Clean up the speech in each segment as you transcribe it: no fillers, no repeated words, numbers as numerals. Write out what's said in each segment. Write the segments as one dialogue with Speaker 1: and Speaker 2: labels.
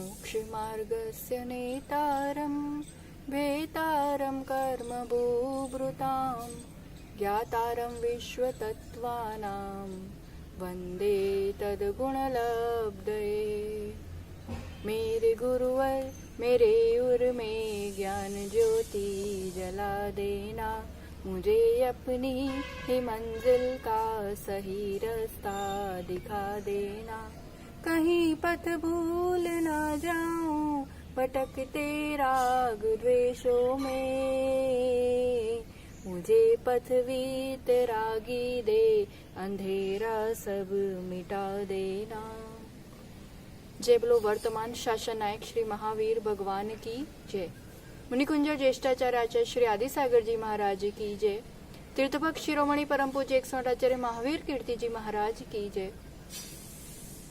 Speaker 1: मोक्षमार्गस्य नेतारं भेतारं कर्मभूभृतां ज्ञातारं विश्वतत्त्वानां वन्दे तद्गुणलब्धये। मेरे गुरुवर मेरे उर में ज्ञान ज्योति जला देना, मुझे अपनी ही मंजिल का सही रास्ता दिखा देना। कहीं पथ भूल न जाऊं भटकते राग द्वेषों में, मुझे पथवीत रागी दे अंधेरा सब मिटा देना। जय बोलो वर्तमान शासन नायक श्री महावीर भगवान की जय। मुनिकुंज ज्येष्ठाचार्य आचार्य श्री आदि सागर जी महाराज की जय। तीर्थभक्त शिरोमणि परम पूज्य 108 आचार्य महावीर कीर्ति जी महाराज की जय।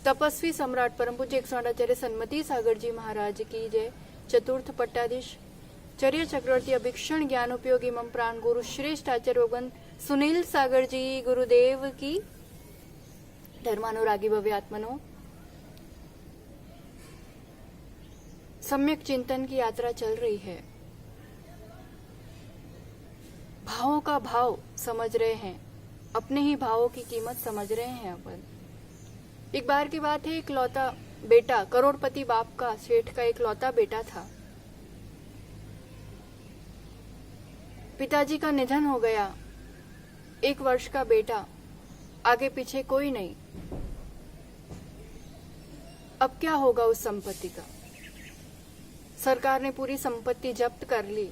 Speaker 1: तपस्वी सम्राट परम पूज्य 108 आचार्य सन्मति सागर जी महाराज की जय। चतुर्थ पट्टाधीश चर्य चक्रवर्ती अभिक्षण ज्ञान उपयोगी एवं प्राण गुरु श्रेष्ठ आचार्य भगवान सुनील सागर जी गुरुदेव की। धर्मानुरागी भव्य आत्मनो, सम्यक चिंतन की यात्रा चल रही है। भावों का भाव समझ रहे हैं, अपने ही भावों की कीमत समझ रहे हैं अपन। एक बार की बात है, एक लौता बेटा, करोड़पति बाप का, सेठ का एक लौता बेटा था। पिताजी का निधन हो गया। 1 वर्ष का बेटा, आगे पीछे कोई नहीं। अब क्या होगा उस संपत्ति का? सरकार ने पूरी संपत्ति जब्त कर ली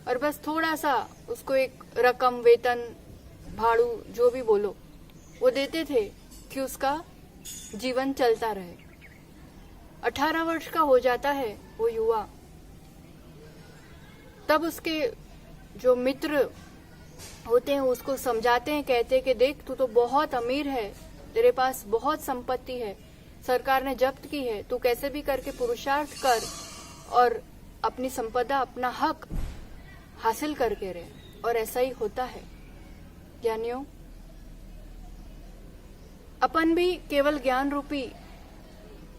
Speaker 1: और बस थोड़ा सा उसको एक रकम, वेतन, भाड़ू, जो भी बोलो, वो देते थे कि उसका जीवन चलता रहे। 18 वर्ष का हो जाता है वो युवा, तब उसके जो मित्र होते हैं उसको समझाते हैं, कहते हैं कि देख तू तो बहुत अमीर है, तेरे पास बहुत संपत्ति है, सरकार ने जब्त की है, तू कैसे भी करके पुरुषार्थ कर और अपनी संपदा, अपना हक हासिल करके रहे। और ऐसा ही होता है ज्ञानियों। अपन भी केवल ज्ञान रूपी,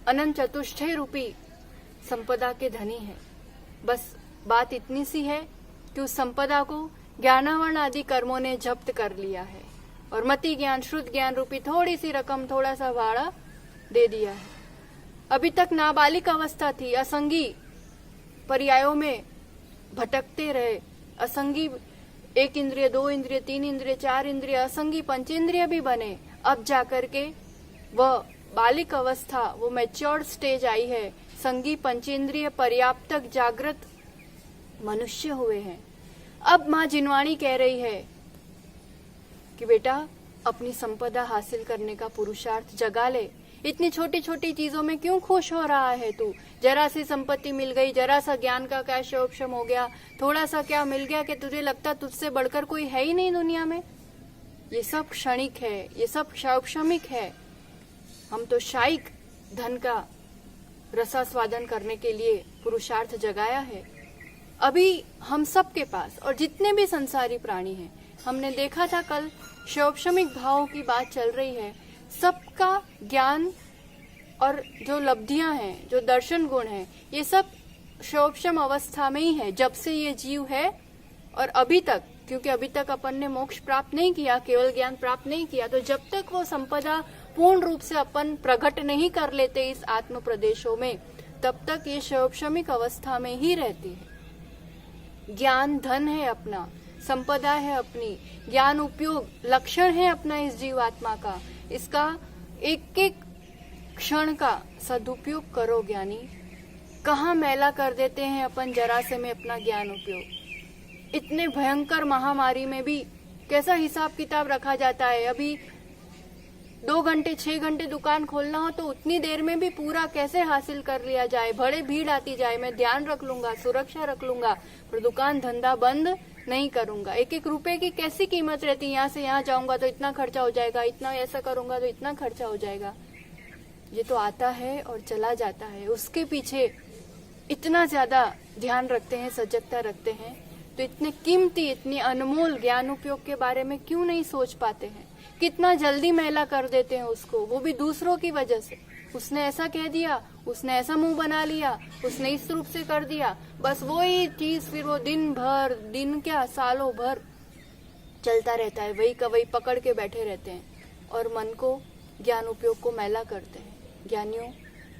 Speaker 1: अनंत चतुष्टय रूपी संपदा के धनी है। बस बात इतनी सी है कि उस संपदा को ज्ञानावरण आदि कर्मों ने जब्त कर लिया है और मति ज्ञान, शुद्ध ज्ञान रूपी थोड़ी सी रकम, थोड़ा सा भाड़ा दे दिया है। अभी तक नाबालिग अवस्था थी, असंगी पर्यायों में भटकते रहे। असंगी 1 इंद्रिय, 2 इंद्रिय, 3 इंद्रिय, 4 इंद्रिय, असंगी पंचेंद्रिय भी बने। अब जाकर के वह बालिक अवस्था, वो मैच्योर्ड स्टेज आई है। संगी पंचेंद्रिय पर्याप्त जागृत मनुष्य हुए हैं। अब माँ जिनवाणी कह रही है कि बेटा अपनी संपदा हासिल करने का पुरुषार्थ जगा ले। इतनी छोटी छोटी चीजों में क्यों खुश हो रहा है तू? जरा सी संपत्ति मिल गई, जरा सा ज्ञान का क्या शोभशम हो गया, थोड़ा सा क्या मिल गया कि तुझे लगता तुझसे बढ़कर कोई है ही नहीं दुनिया में। ये सब क्षणिक है, ये सब शौक्षमिक है। हम तो शायिक धन का रसास्वादन करने के लिए पुरुषार्थ जगाया है। अभी हम सब के पास, और जितने भी संसारी प्राणी हैं, हमने देखा था कल शौक्षमिक भावों की बात चल रही है। सबका ज्ञान और जो लब्धियां हैं, जो दर्शन गुण हैं, ये सब शौक्षम अवस्था में ही है जब से ये जीव है। और अभी तक, क्योंकि अभी तक अपन ने मोक्ष प्राप्त नहीं किया, केवल ज्ञान प्राप्त नहीं किया, तो जब तक वो संपदा पूर्ण रूप से अपन प्रकट नहीं कर लेते इस आत्म प्रदेशों में, तब तक ये शौक्षमिक अवस्था में ही रहती है। ज्ञान धन है अपना, संपदा है अपनी, ज्ञान उपयोग लक्षण है अपना इस जीवात्मा का। इसका एक एक क्षण का सदुपयोग करो ज्ञानी। कहाँ मैला कर देते हैं अपन जरा से में अपना ज्ञान उपयोग। इतने भयंकर महामारी में भी कैसा हिसाब किताब रखा जाता है। अभी 2 घंटे 6 घंटे दुकान खोलना हो तो उतनी देर में भी पूरा कैसे हासिल कर लिया जाए। बड़े भीड़ आती जाए, मैं ध्यान रख लूंगा, सुरक्षा रख लूंगा, पर दुकान धंधा बंद नहीं करूंगा। 1-1 रुपए की कैसी कीमत रहती है। यहाँ से यहाँ जाऊंगा तो इतना खर्चा हो जाएगा, इतना ऐसा करूंगा तो इतना खर्चा हो जाएगा। ये तो आता है और चला जाता है। उसके पीछे इतना ज्यादा ध्यान रखते हैं, सजगता रखते हैं, तो इतने कीमती, इतनी अनमोल ज्ञान उपयोग के बारे में क्यों नहीं सोच पाते हैं? कितना जल्दी मैला कर देते हैं उसको, वो भी दूसरों की वजह से। उसने ऐसा कह दिया, उसने ऐसा मुंह बना लिया, उसने इस रूप से कर दिया, बस वही चीज फिर वो दिन भर, दिन क्या सालों भर चलता रहता है, वही का वही पकड़ के बैठे रहते हैं और मन को, ज्ञान उपयोग को मैला करते हैं। ज्ञानियों,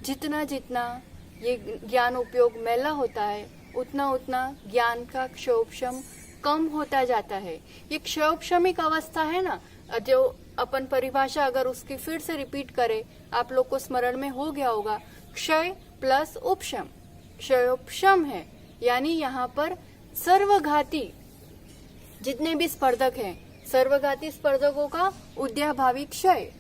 Speaker 1: जितना जितना ये ज्ञान उपयोग मैला होता है, उतना उतना ज्ञान का क्षोभक्षम कम होता जाता है। ये क्षोभक्षमिक अवस्था है ना, जो अपन परिभाषा अगर उसकी फिर से रिपीट करें, आप लोग को स्मरण में हो गया होगा, क्षय प्लस उपशम। क्षयोपशम है, यानी यहाँ पर सर्वघाती जितने भी स्पर्धक हैं, सर्वघाती स्पर्धकों का उद्याभावी क्षय।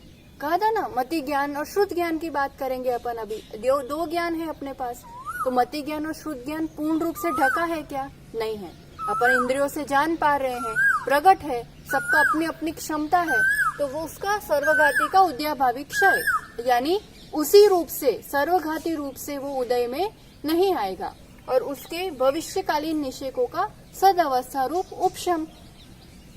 Speaker 1: कहा था ना, मति ज्ञान और श्रुत ज्ञान की बात करेंगे अपन अभी। दो ज्ञान है अपने पास, तो मति ज्ञान और श्रुत ज्ञान पूर्ण रूप से ढका है क्या? नहीं है। अपन इंद्रियों से जान पा रहे हैं, प्रकट है, सबका अपनी अपनी क्षमता है, तो वो उसका सर्वघाती का उद्याभावी क्षय, यानी उसी रूप से, सर्वघाती रूप से वो उदय में नहीं आएगा, और उसके भविष्यकालीन निषेकों का सद अवस्था रूप उपशम।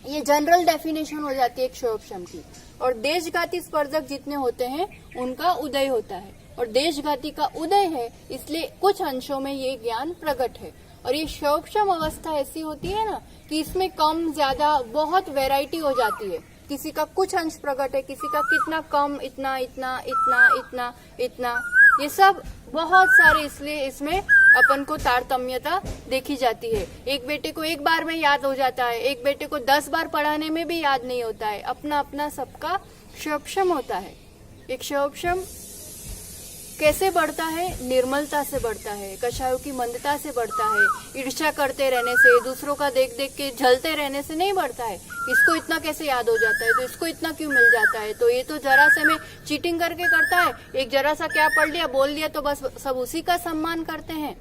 Speaker 1: ये जनरल डेफिनेशन हो जाती है क्षयोपशम की। और देशघाती स्पर्धक जितने होते हैं उनका उदय होता है, और देशघाती का उदय है, इसलिए कुछ अंशों में ये ज्ञान प्रकट है। और ये क्षयोपशम अवस्था ऐसी होती है ना कि इसमें कम ज्यादा बहुत वैरायटी हो जाती है। किसी का कुछ अंश प्रकट है, किसी का कितना कम, इतना इतना इतना इतना इतना, ये सब बहुत सारे, इसलिए इसमें अपन को तारतम्यता देखी जाती है। एक बेटे को एक बार में याद हो जाता है, एक बेटे को 10 बार पढ़ाने में भी याद नहीं होता है। अपना अपना सबका क्षयोपशम होता है। एक क्षयोपशम कैसे बढ़ता है? निर्मलता से बढ़ता है, कषायों की मंदता से बढ़ता है, ईर्ष्या करते रहने से, दूसरों का देख देख के झलते रहने से नहीं बढ़ता है। इसको इतना कैसे याद हो जाता है, तो इसको इतना क्यों मिल जाता है, तो ये तो जरा से में चीटिंग करके करता है, एक जरा सा क्या पढ़ लिया, बोल लिया, तो बस सब उसी का सम्मान करते हैं।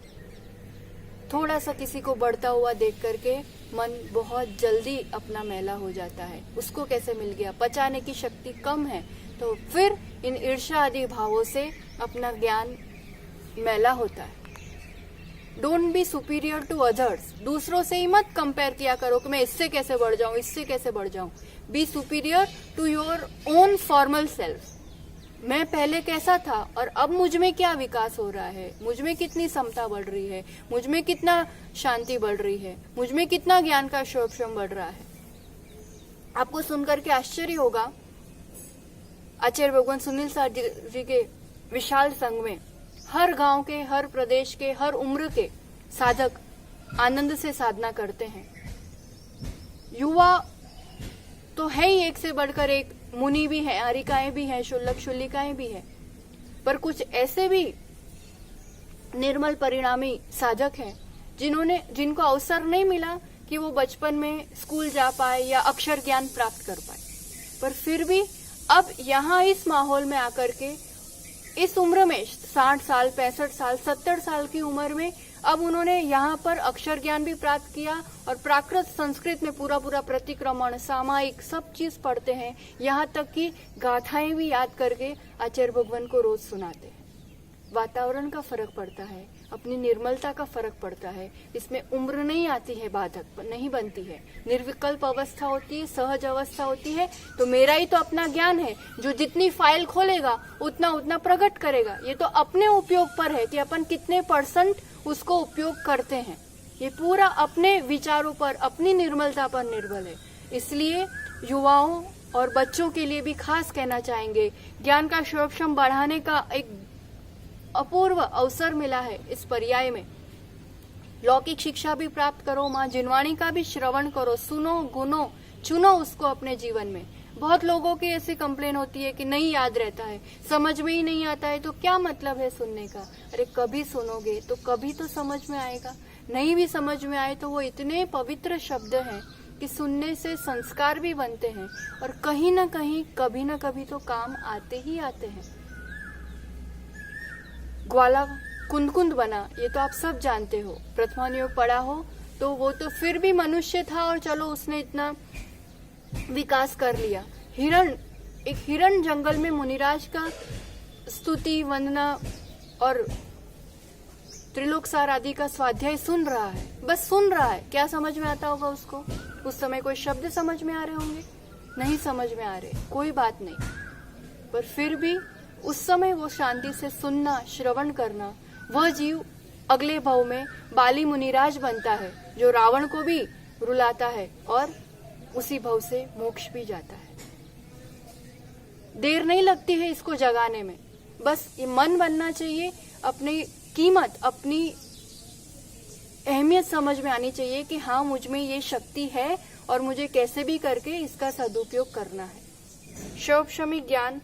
Speaker 1: थोड़ा सा किसी को बढ़ता हुआ देख करके मन बहुत जल्दी अपना मैला हो जाता है। उसको कैसे मिल गया? पचाने की शक्ति कम है, तो फिर इन ईर्ष्या आदि भावों से अपना ज्ञान मैला होता है। Don't be superior to others. दूसरों से ही मत कंपेयर किया करो कि मैं इससे कैसे बढ़ जाऊं, इससे कैसे बढ़ जाऊं। Be superior to your own formal self. मैं पहले कैसा था और अब मुझ में क्या विकास हो रहा है, मुझ में कितनी समता बढ़ रही है, मुझ में कितना शांति बढ़ रही है, मुझ में कितना ज्ञान का क्षयोपशम बढ़ रहा है। आपको सुनकर के आश्चर्य होगा, आचार्य भगवान सुनील सर जी के विशाल संघ में हर गांव के, हर प्रदेश के, हर उम्र के साधक आनंद से साधना करते हैं। युवा तो है ही, एक से बढ़कर एक, मुनि भी है, आरिकाएं भी हैं, शुल्लक शुल्लिकाएं भी हैं, पर कुछ ऐसे भी निर्मल परिणामी साधक हैं जिनको अवसर नहीं मिला कि वो बचपन में स्कूल जा पाए या अक्षर ज्ञान प्राप्त कर पाए, पर फिर भी अब यहाँ इस माहौल में आकर के, इस उम्र में 60 साल, 65 साल, 70 साल की उम्र में अब उन्होंने यहाँ पर अक्षर ज्ञान भी प्राप्त किया और प्राकृत संस्कृत में पूरा पूरा प्रतिक्रमण, सामायिक सब चीज पढ़ते हैं, यहाँ तक कि गाथाएं भी याद करके आचार्य भगवान को रोज सुनाते हैं। वातावरण का फर्क पड़ता है, अपनी निर्मलता का फर्क पड़ता है, इसमें उम्र नहीं आती है, बाधक नहीं बनती है, निर्विकल्प अवस्था होती है, सहज अवस्था होती है। तो मेरा ही तो अपना ज्ञान है, जो जितनी फाइल खोलेगा उतना उतना प्रकट करेगा। ये तो अपने उपयोग पर है कि अपन कितने % उसको उपयोग करते हैं। ये पूरा अपने विचारों पर, अपनी निर्मलता पर निर्भर है। इसलिए युवाओं और बच्चों के लिए भी खास कहना चाहेंगे, ज्ञान का क्षयोपशम बढ़ाने का एक अपूर्व अवसर मिला है इस पर्याय में। लौकिक शिक्षा भी प्राप्त करो, माँ जिनवाणी का भी श्रवण करो, सुनो, गुनो, चुनो उसको अपने जीवन में। बहुत लोगों की ऐसी कंप्लेन होती है कि नहीं याद रहता है, समझ में ही नहीं आता है, तो क्या मतलब है सुनने का? अरे कभी सुनोगे तो कभी तो समझ में आएगा। नहीं भी समझ में आए तो वो इतने पवित्र शब्द हैं कि सुनने से संस्कार भी बनते हैं और कहीं ना कहीं, कभी ना कभी तो काम आते ही आते हैं। ग्वाला कुंद बना, ये तो आप सब जानते हो, प्रथमानुयोग पढ़ा हो तो वो तो फिर भी मनुष्य था और चलो उसने इतना विकास कर लिया। एक हिरण जंगल में मुनिराज का स्तुति, वंदना और त्रिलोकसार आदि का स्वाध्याय सुन रहा है, बस सुन रहा है। क्या समझ में आता होगा उसको? उस समय कोई शब्द समझ में आ रहे होंगे? नहीं समझ में आ रहे, कोई बात नहीं, पर फिर भी उस समय वो शांति से सुनना, श्रवण करना, वह जीव अगले भव में बाली मुनिराज बनता है, जो रावण को भी रुलाता है और उसी भव से मोक्ष भी जाता है। देर नहीं लगती है इसको जगाने में, बस ये मन बनना चाहिए, अपनी कीमत, अपनी अहमियत समझ में आनी चाहिए कि हाँ, मुझ में ये शक्ति है और मुझे कैसे भी करके इसका सदुपयोग करना है। शौपशमिक ज्ञान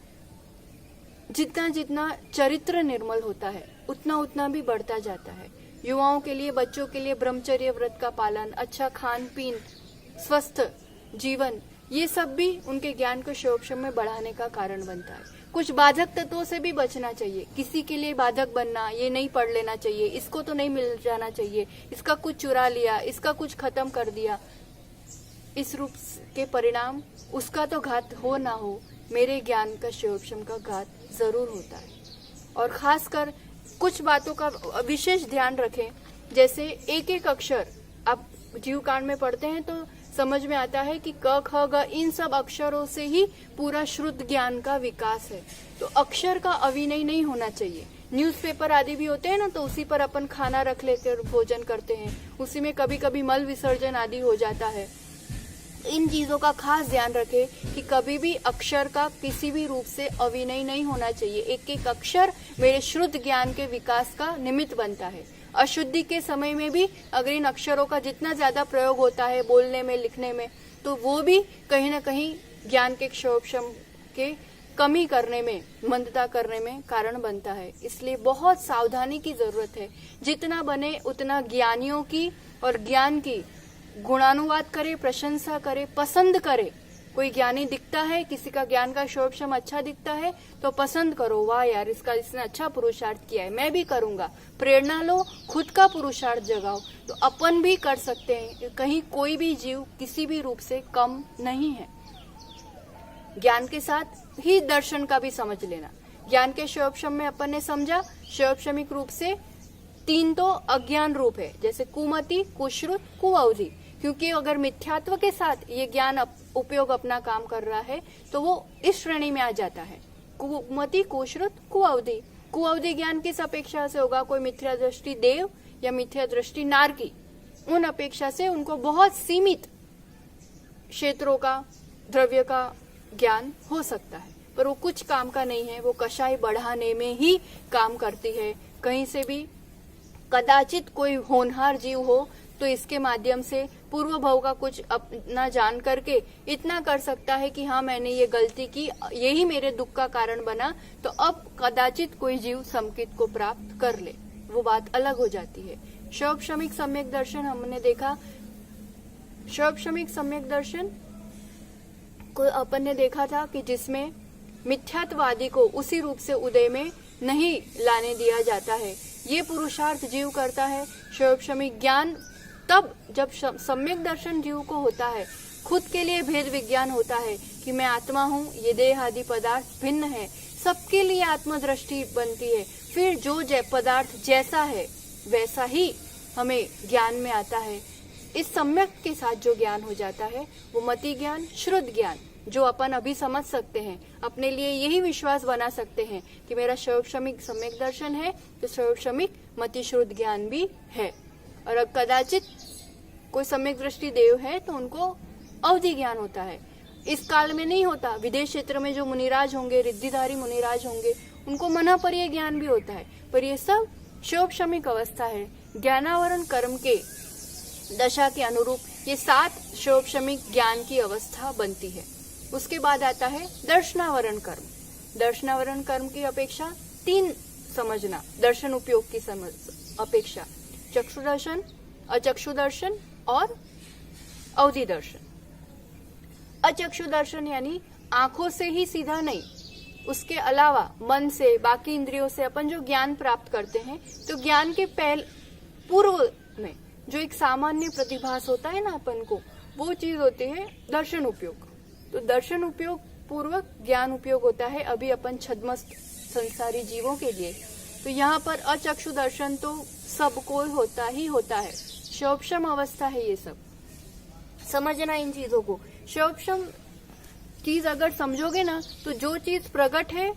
Speaker 1: जितना जितना चरित्र निर्मल होता है, उतना उतना भी बढ़ता जाता है। युवाओं के लिए, बच्चों के लिए ब्रह्मचर्य व्रत का पालन, अच्छा खान पीन, स्वस्थ जीवन, ये सब भी उनके ज्ञान को शौपशम में बढ़ाने का कारण बनता है। कुछ बाधक तत्वों से भी बचना चाहिए। किसी के लिए बाधक बनना, ये नहीं पढ़ लेना चाहिए, इसको तो नहीं मिल जाना चाहिए, इसका कुछ चुरा लिया, इसका कुछ खत्म कर दिया, इस रूप के परिणाम उसका तो घात हो ना हो, मेरे ज्ञान का शौपशम का घात जरूर होता है। और खासकर कुछ बातों का विशेष ध्यान रखें, जैसे एक एक अक्षर आप जीव कांड में पढ़ते हैं तो समझ में आता है कि क ख ग इन सब अक्षरों से ही पूरा शुद्ध ज्ञान का विकास है। तो अक्षर का अविनय नहीं होना चाहिए। न्यूज़पेपर आदि भी होते हैं ना, तो उसी पर अपन खाना रख लेकर भोजन करते हैं, उसी में कभी कभी मल विसर्जन आदि हो जाता है। इन चीजों का खास ध्यान रखें कि कभी भी अक्षर का किसी भी रूप से अविनय नहीं होना चाहिए। एक एक अक्षर मेरे शुद्ध ज्ञान के विकास का निमित्त बनता है। अशुद्धि के समय में भी अगर इन अक्षरों का जितना ज्यादा प्रयोग होता है बोलने में, लिखने में, तो वो भी कहीं ना कहीं ज्ञान के शौपशम के कमी करने में, मंदता करने में कारण बनता है। इसलिए बहुत सावधानी की जरूरत है। जितना बने उतना ज्ञानियों की और ज्ञान की गुणानुवाद करे, प्रशंसा करे, पसंद करे। कोई ज्ञानी दिखता है, किसी का ज्ञान का शौपशम अच्छा दिखता है तो पसंद करो, वाह यार, इसने अच्छा पुरुषार्थ किया है, मैं भी करूंगा। प्रेरणा लो, खुद का पुरुषार्थ जगाओ, तो अपन भी कर सकते हैं। कहीं कोई भी जीव किसी भी रूप से कम नहीं है। ज्ञान के साथ ही दर्शन का भी समझ लेना। ज्ञान के शौपशम में अपन ने समझा, शौपशमिक रूप से 3 तो अज्ञान रूप है, जैसे कुमति, कुश्रुत, कुअवधि। क्योंकि अगर मिथ्यात्व के साथ ये ज्ञान उपयोग अपना काम कर रहा है तो वो इस श्रेणी में आ जाता है, कुमति, कुश्रुत, कुअवधि। कुअवधि ज्ञान किस अपेक्षा से होगा? कोई मिथ्या दृष्टि देव या मिथ्या दृष्टि नार की, उन अपेक्षा से उनको बहुत सीमित क्षेत्रों का, द्रव्य का ज्ञान हो सकता है, पर वो कुछ काम का नहीं है। वो कषाय बढ़ाने में ही काम करती है। कहीं से भी कदाचित कोई होनहार जीव हो तो इसके माध्यम से पूर्व भव का कुछ अपना जान करके इतना कर सकता है कि हाँ, मैंने ये गलती की, यही मेरे दुख का कारण बना, तो अब कदाचित कोई जीव समकित को प्राप्त कर ले, वो बात अलग हो जाती है। शौपशमिक सम्यक दर्शन हमने देखा। शौपशमिक सम्यक दर्शन को अपन ने देखा था कि जिसमें मिथ्यात्वादी को उसी रूप से उदय में नहीं लाने दिया जाता है। ये पुरुषार्थ जीव करता है। शौपशमिक ज्ञान तब जब सम्यक दर्शन जीव को होता है, खुद के लिए भेद विज्ञान होता है कि मैं आत्मा हूँ, ये देह आदि पदार्थ भिन्न है, सबके लिए आत्मदृष्टि बनती है। फिर जो पदार्थ जैसा है वैसा ही हमें ज्ञान में आता है। इस सम्यक के साथ जो ज्ञान हो जाता है वो मति ज्ञान, श्रुत ज्ञान, जो अपन अभी समझ सकते हैं, अपने लिए यही विश्वास बना सकते हैं कि मेरा शौपशमिक सम्यक दर्शन है तो शौपशमिक मति श्रुत ज्ञान भी है। और अब कदाचित कोई सम्यक दृष्टि देव है तो उनको अवधि ज्ञान होता है। इस काल में नहीं होता। विदेश क्षेत्र में जो मुनिराज होंगे, रिद्धिधारी मुनिराज होंगे, उनको मनापर्य ज्ञान भी होता है, पर ये सब शौपशमिक अवस्था है। ज्ञानावरण कर्म के दशा के अनुरूप ये 7 शौपशमिक ज्ञान की अवस्था बनती है। उसके बाद आता है दर्शनावरण कर्म। दर्शनावरण कर्म की अपेक्षा 3 समझना, दर्शन उपयोग की समझ अपेक्षा चक्षु दर्शन, अचक्षु दर्शन और अवधि दर्शन। अचक्षु दर्शन यानी आंखों से ही सीधा नहीं, उसके अलावा मन से, बाकी इंद्रियों से अपन जो ज्ञान प्राप्त करते हैं, तो ज्ञान के पूर्व में जो एक सामान्य प्रतिभास होता है ना अपन को, वो चीज होती है दर्शन उपयोग। तो दर्शन उपयोग पूर्वक ज्ञान उपयोग होता है अभी अपन छद्मस्त संसारी जीवों के लिए। तो यहाँ पर अचक्षु दर्शन तो सबको होता ही होता है। शौपशम अवस्था है ये सब, समझना इन चीजों को। शौपशम चीज अगर समझोगे ना, तो जो चीज प्रकट है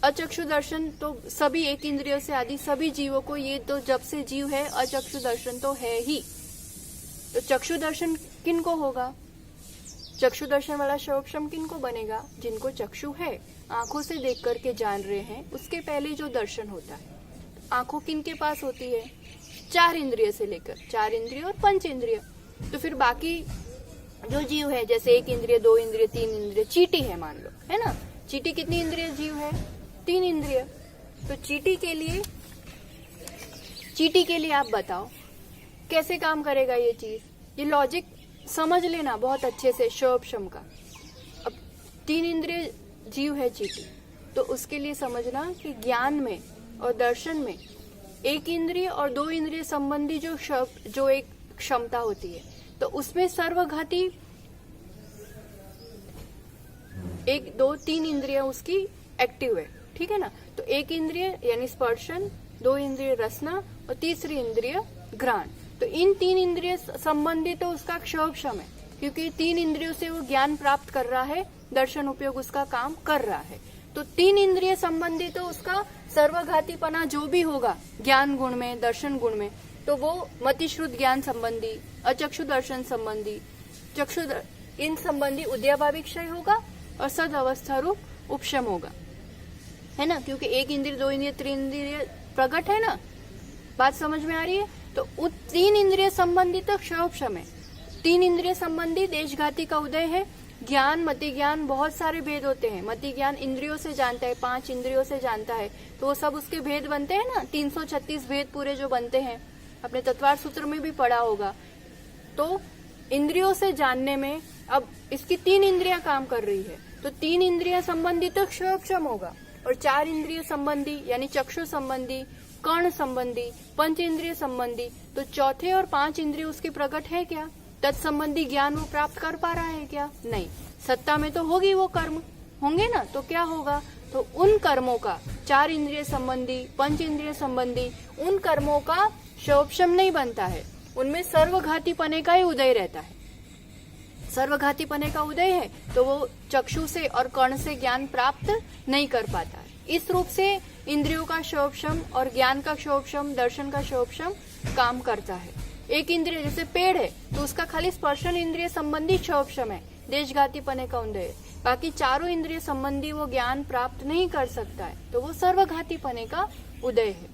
Speaker 1: अचक्षु दर्शन, तो सभी एक इंद्रियों से आदि सभी जीवों को, ये तो जब से जीव है अचक्षु दर्शन तो है ही। तो चक्षु दर्शन किन को होगा? चक्षु दर्शन वाला शोभशम किन को बनेगा? जिनको चक्षु है, आंखों से देख करके जान रहे हैं, उसके पहले जो दर्शन होता है। आंखों किन के पास होती है? 4 इंद्रिय से लेकर 4 इंद्रिय और 5 इंद्रिय। तो फिर बाकी जो जीव है, जैसे 1 इंद्रिय, 2 इंद्रिय, 3 इंद्रिय, चींटी है मान लो, है ना? चींटी कितनी इंद्रिय जीव है? 3 इंद्रिय। तो चींटी के लिए आप बताओ कैसे काम करेगा ये चीज? ये लॉजिक समझ लेना बहुत अच्छे से शोभशम का। अब 3 इंद्रिय जीव है चींटी, तो उसके लिए समझना कि ज्ञान में और दर्शन में 1 इंद्रिय और 2 इंद्रिय संबंधी जो एक क्षमता होती है, तो उसमें सर्वघाती 1, 2, 3 इंद्रिय उसकी एक्टिव है, ठीक है ना? तो 1 इंद्रिय यानी स्पर्शन, 2 इंद्रिय रसना और तीसरी इंद्रिय घ्राण। तो इन 3 इंद्रिय संबंधी तो उसका क्षोभशम है, क्योंकि 3 इंद्रियों से वो ज्ञान प्राप्त कर रहा है, दर्शन उपयोग उसका काम कर रहा है। तो 3 इंद्रिय संबंधी तो उसका सर्वघातीपना जो भी होगा ज्ञान गुण में, दर्शन गुण में, तो वो मतिश्रुत ज्ञान संबंधी, अचक्षु दर्शन संबंधी, इन संबंधी उद्याभावी क्षय होगा और सद अवस्था रूप उपशम होगा, है ना? क्योंकि 1 इंद्रिय, 2 इंद्रिय, 3 इंद्रिय प्रकट है ना? बात समझ में आ रही है? तो 3 इंद्रिय संबंधी तो क्षयोपशम है। 3 इंद्रिय संबंधी देशघाती का उदय है। ज्ञान, मति ज्ञान, बहुत सारे भेद होते हैं। मति ज्ञान इंद्रियों से जानता है, 5 इंद्रियों से जानता है, तो वो सब उसके भेद बनते हैं ना। 336 भेद पूरे जो बनते हैं, अपने तत्वार सूत्र में भी पढ़ा होगा। तो इंद्रियों से जानने में अब इसकी 3 इंद्रियां काम कर रही है, तो 3 इंद्रिया संबंधी तो क्षयोपशम होगा। और 4 इंद्रिय संबंधी यानी चक्षु संबंधी, कर्ण संबंधी, पंच इंद्रिय संबंधी, तो चौथे और 5 इंद्रिय उसके प्रकट है क्या? तत्संबंधी ज्ञान वो प्राप्त कर पा रहा है क्या? नहीं। सत्ता में तो होगी वो कर्म, होंगे ना, तो क्या होगा? तो उन कर्मों का 4 इंद्रिय संबंधी, पंच इंद्रिय संबंधी, उन कर्मों का शोभशम नहीं बनता है, उनमें सर्वघातीपने का ही उदय रहता है। सर्वघातीपने का उदय है तो वो चक्षु से और कर्ण से ज्ञान प्राप्त नहीं कर पाता है। इस रूप से इंद्रियों का शोभशम और ज्ञान का शोभशम, दर्शन का शोभशम काम करता है। 1 इंद्रिय जैसे पेड़ है, तो उसका खाली स्पर्शन इंद्रिय संबंधी शोभशम है, देशघातीपने का उदय है। बाकी 4 इंद्रिय संबंधी वो ज्ञान प्राप्त नहीं कर सकता है, तो वो सर्वघातीपने का उदय है।